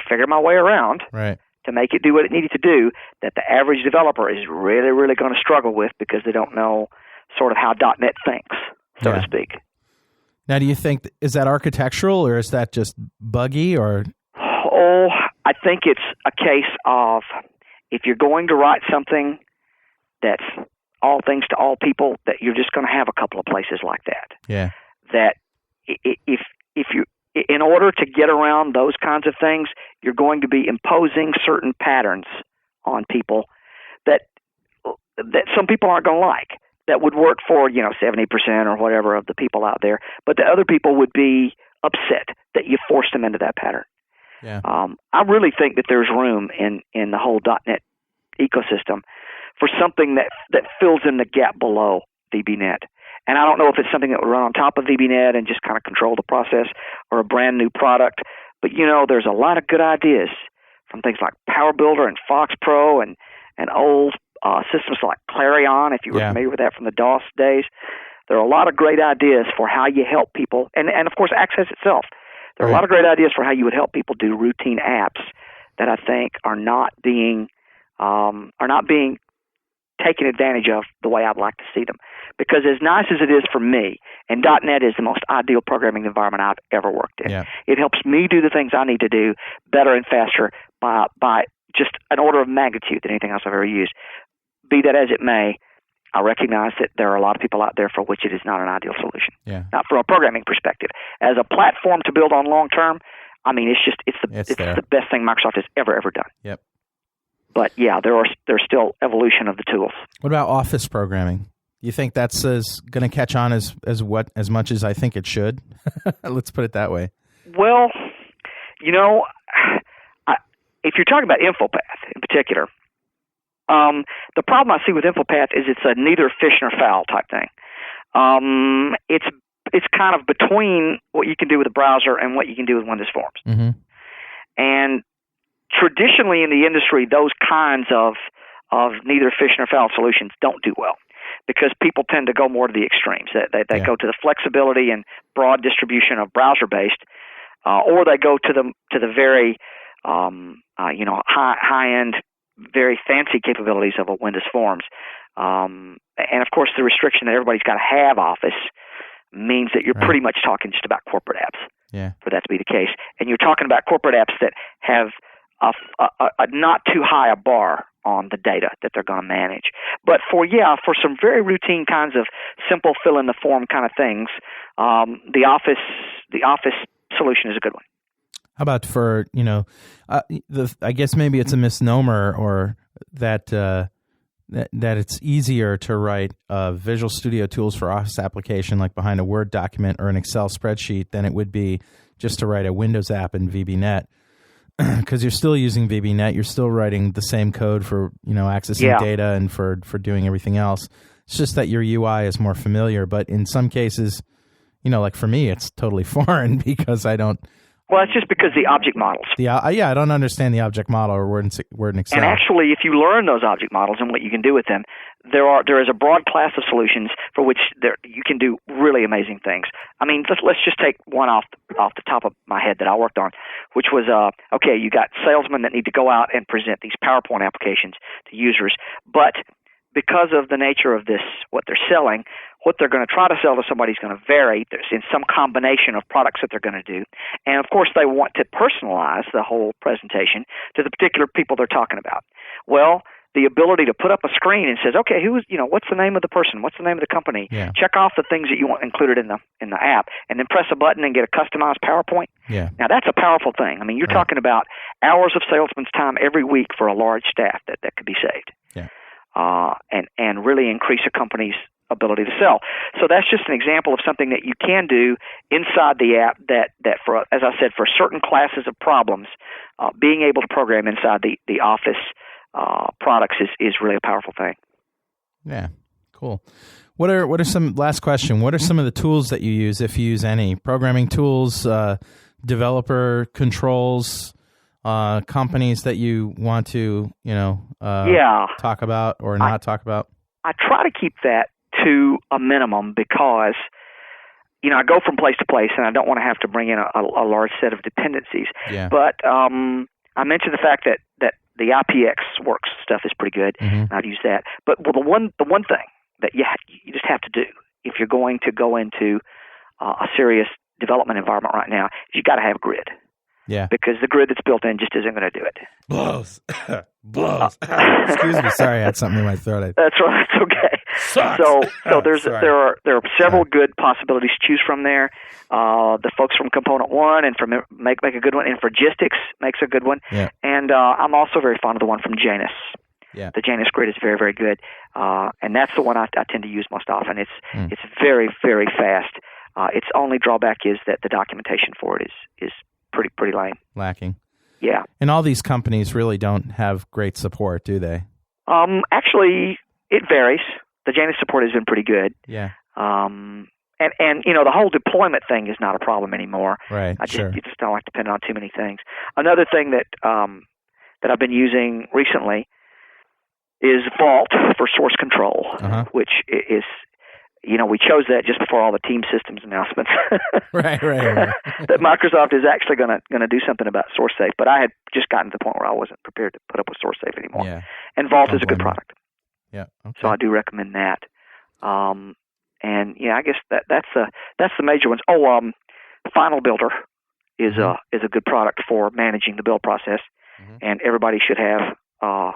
figure my way around to make it do what it needed to do, that the average developer is really, really going to struggle with because they don't know sort of how .NET thinks, so to speak. Now, do you think, is that architectural, or is that just buggy, or? Oh, I think it's a case of, if you're going to write something that's all things to all people, that you're just going to have a couple of places like that. Yeah. That if you, in order to get around those kinds of things, you're going to be imposing certain patterns on people that some people aren't going to like, that would work for 70% or whatever of the people out there, but the other people would be upset that you forced them into that pattern. Yeah. I really think that there's room in the whole .NET ecosystem for something that fills in the gap below VBNet. And I don't know if it's something that would run on top of VBNet and just kind of control the process, or a brand new product. But, there's a lot of good ideas from things like Power Builder and Fox Pro and old systems like Clarion, if you were familiar with that from the DOS days. There are a lot of great ideas for how you help people. And of course, Access itself. There are a lot of great ideas for how you would help people do routine apps that I think are not being taken advantage of the way I'd like to see them. Because as nice as it is for me, and .NET is the most ideal programming environment I've ever worked in. Yeah. It helps me do the things I need to do better and faster by just an order of magnitude than anything else I've ever used. Be that as it may, I recognize that there are a lot of people out there for which it is not an ideal solution. Yeah. Not from a programming perspective. As a platform to build on long term, I mean, it's the best thing Microsoft has ever done. Yep. But yeah, there's still evolution of the tools. What about Office programming? You think that's going to catch on as much as I think it should? Let's put it that way. Well, if you're talking about InfoPath in particular, the problem I see with InfoPath is it's a neither fish nor fowl type thing. It's kind of between what you can do with a browser and what you can do with Windows Forms. Mm-hmm. And traditionally in the industry, those kinds of neither fish nor fowl solutions don't do well, because people tend to go more to the extremes. They go to the flexibility and broad distribution of browser-based, or they go to the very high-end, very fancy capabilities of a Windows Forms. And of course, the restriction that everybody's got to have Office means that you're pretty much talking just about corporate apps. Yeah. For that to be the case, and you're talking about corporate apps that have a not too high a bar on the data that they're going to manage. But for some very routine kinds of simple fill in the form kind of things, the Office solution is a good one. How about for I guess maybe it's a misnomer, or that it's easier to write Visual Studio tools for Office application like behind a Word document or an Excel spreadsheet than it would be just to write a Windows app in VBNet, because you're still using VBNet, you're still writing the same code for accessing data and for doing everything else. It's just that your UI is more familiar, but in some cases, like for me, it's totally foreign because I don't. Well, it's just because the object models. I don't understand the object model or Word and Excel. And actually, if you learn those object models and what you can do with them, there is a broad class of solutions for which you can do really amazing things. I mean, let's just take one off the top of my head that I worked on, which was you got salesmen that need to go out and present these PowerPoint applications to users, but because of the nature of this, what they're selling, what they're going to try to sell to somebody is going to vary. There's in some combination of products that they're going to do. And, of course, they want to personalize the whole presentation to the particular people they're talking about. Well, the ability to put up a screen and says, okay, what's the name of the person? What's the name of the company? Yeah. Check off the things that you want included in the app, and then press a button and get a customized PowerPoint. Yeah. Now, that's a powerful thing. I mean, you're talking about hours of salesman's time every week for a large staff that could be saved. Yeah. And really increase a company's ability to sell. So that's just an example of something that you can do inside the app that for, as I said, for certain classes of problems, being able to program inside the Office products is really a powerful thing. Yeah, cool. What are some, last question, what are some of the tools that you use, if you use any? Programming tools, developer controls, companies that you want to, talk about or not talk about? I try to keep that to a minimum because, I go from place to place and I don't want to have to bring in a large set of dependencies. Yeah. But I mentioned the fact that the IPX Works stuff is pretty good. Mm-hmm. I'd use that. But the one thing that you just have to do if you're going to go into a serious development environment right now is you got to have grid. Yeah. Because the grid that's built in just isn't going to do it. Blows. Excuse me. Sorry, I had something in my throat. That's right. It's okay. Sucks. So there are several good possibilities to choose from there. The folks from Component One and from make a good one, and Forgistics makes a good one. Yeah. And I'm also very fond of the one from Janus. Yeah. The Janus grid is very, very good, and that's the one I tend to use most often. It's very, very fast. Its only drawback is that the documentation for it is pretty lame. Lacking. Yeah. And all these companies really don't have great support, do they? Actually, it varies. The Janus support has been pretty good. Yeah. And the whole deployment thing is not a problem anymore. Right. You just don't like depending on too many things. Another thing that I've been using recently is Vault for source control, which is, we chose that just before all the team systems announcements. Right. That Microsoft is actually going to do something about SourceSafe, but I had just gotten to the point where I wasn't prepared to put up with SourceSafe anymore. Yeah. And Vault is a good product. Yeah. Okay. So I do recommend that. I guess that's the major ones. Final Builder is a good product for managing the build process, and everybody should have a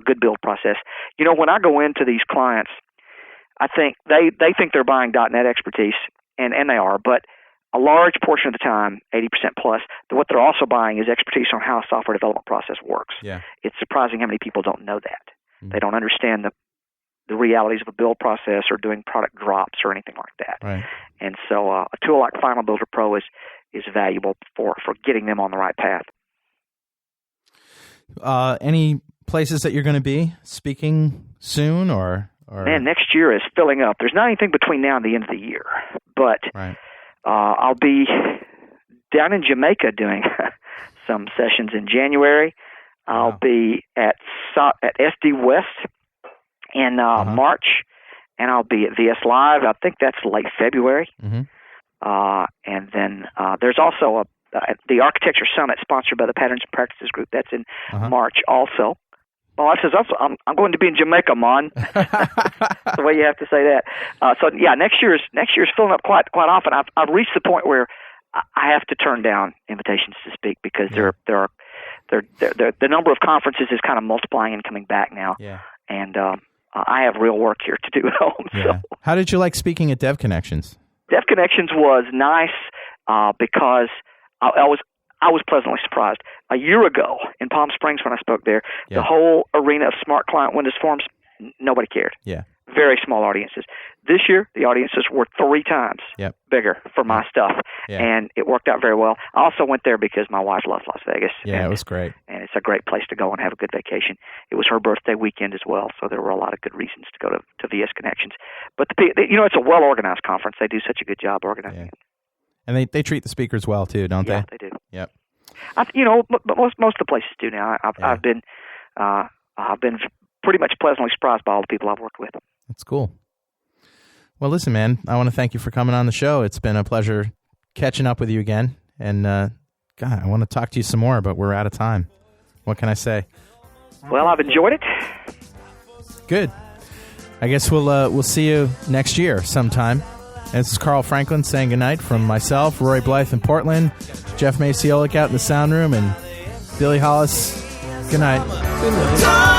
good build process. When I go into these clients, I think they think they're buying .NET expertise, and they are, but a large portion of the time, 80% plus, what they're also buying is expertise on how a software development process works. Yeah. It's surprising how many people don't know that. Mm-hmm. They don't understand the realities of a build process or doing product drops or anything like that. Right. And so a tool like Final Builder Pro is valuable for getting them on the right path. Any places that you're going to be speaking soon or? Man, next year is filling up. There's not anything between now and the end of the year, but right. I'll be down in Jamaica doing some sessions in January. I'll be at SD West in March, and I'll be at VS Live. I think that's late February. Mm-hmm. And then there's also the Architecture Summit sponsored by the Patterns and Practices Group. That's in March also. My wife says, I'm going to be in Jamaica, Mon. That's the way you have to say that. So yeah, next year's filling up quite often. I've reached the point where I have to turn down invitations to speak because the number of conferences is kind of multiplying and coming back now. Yeah. And I have real work here to do at home. Yeah. So. How did you like speaking at Dev Connections? Dev Connections was nice because I was pleasantly surprised. A year ago in Palm Springs when I spoke there, the whole arena of Smart Client Windows Forums, nobody cared. Yeah. Very small audiences. This year, the audiences were 3 times bigger for my stuff, and it worked out very well. I also went there because my wife loves Las Vegas. Yeah, it was great. And it's a great place to go and have a good vacation. It was her birthday weekend as well, so there were a lot of good reasons to go to VS Connections. But, it's a well-organized conference. They do such a good job organizing it. And they treat the speakers well, too, don't they? Yeah, they do. Yep. But most of the places do now. I've been pretty much pleasantly surprised by all the people I've worked with. That's cool. Well, listen, man, I want to thank you for coming on the show. It's been a pleasure catching up with you again. And, God, I want to talk to you some more, but we're out of time. What can I say? Well, I've enjoyed it. Good. I guess we'll see you next year sometime. And this is Carl Franklin saying goodnight from myself, Roy Blythe in Portland, Jeff Maciolik out in the sound room, and Billy Hollis. Good night. Good night.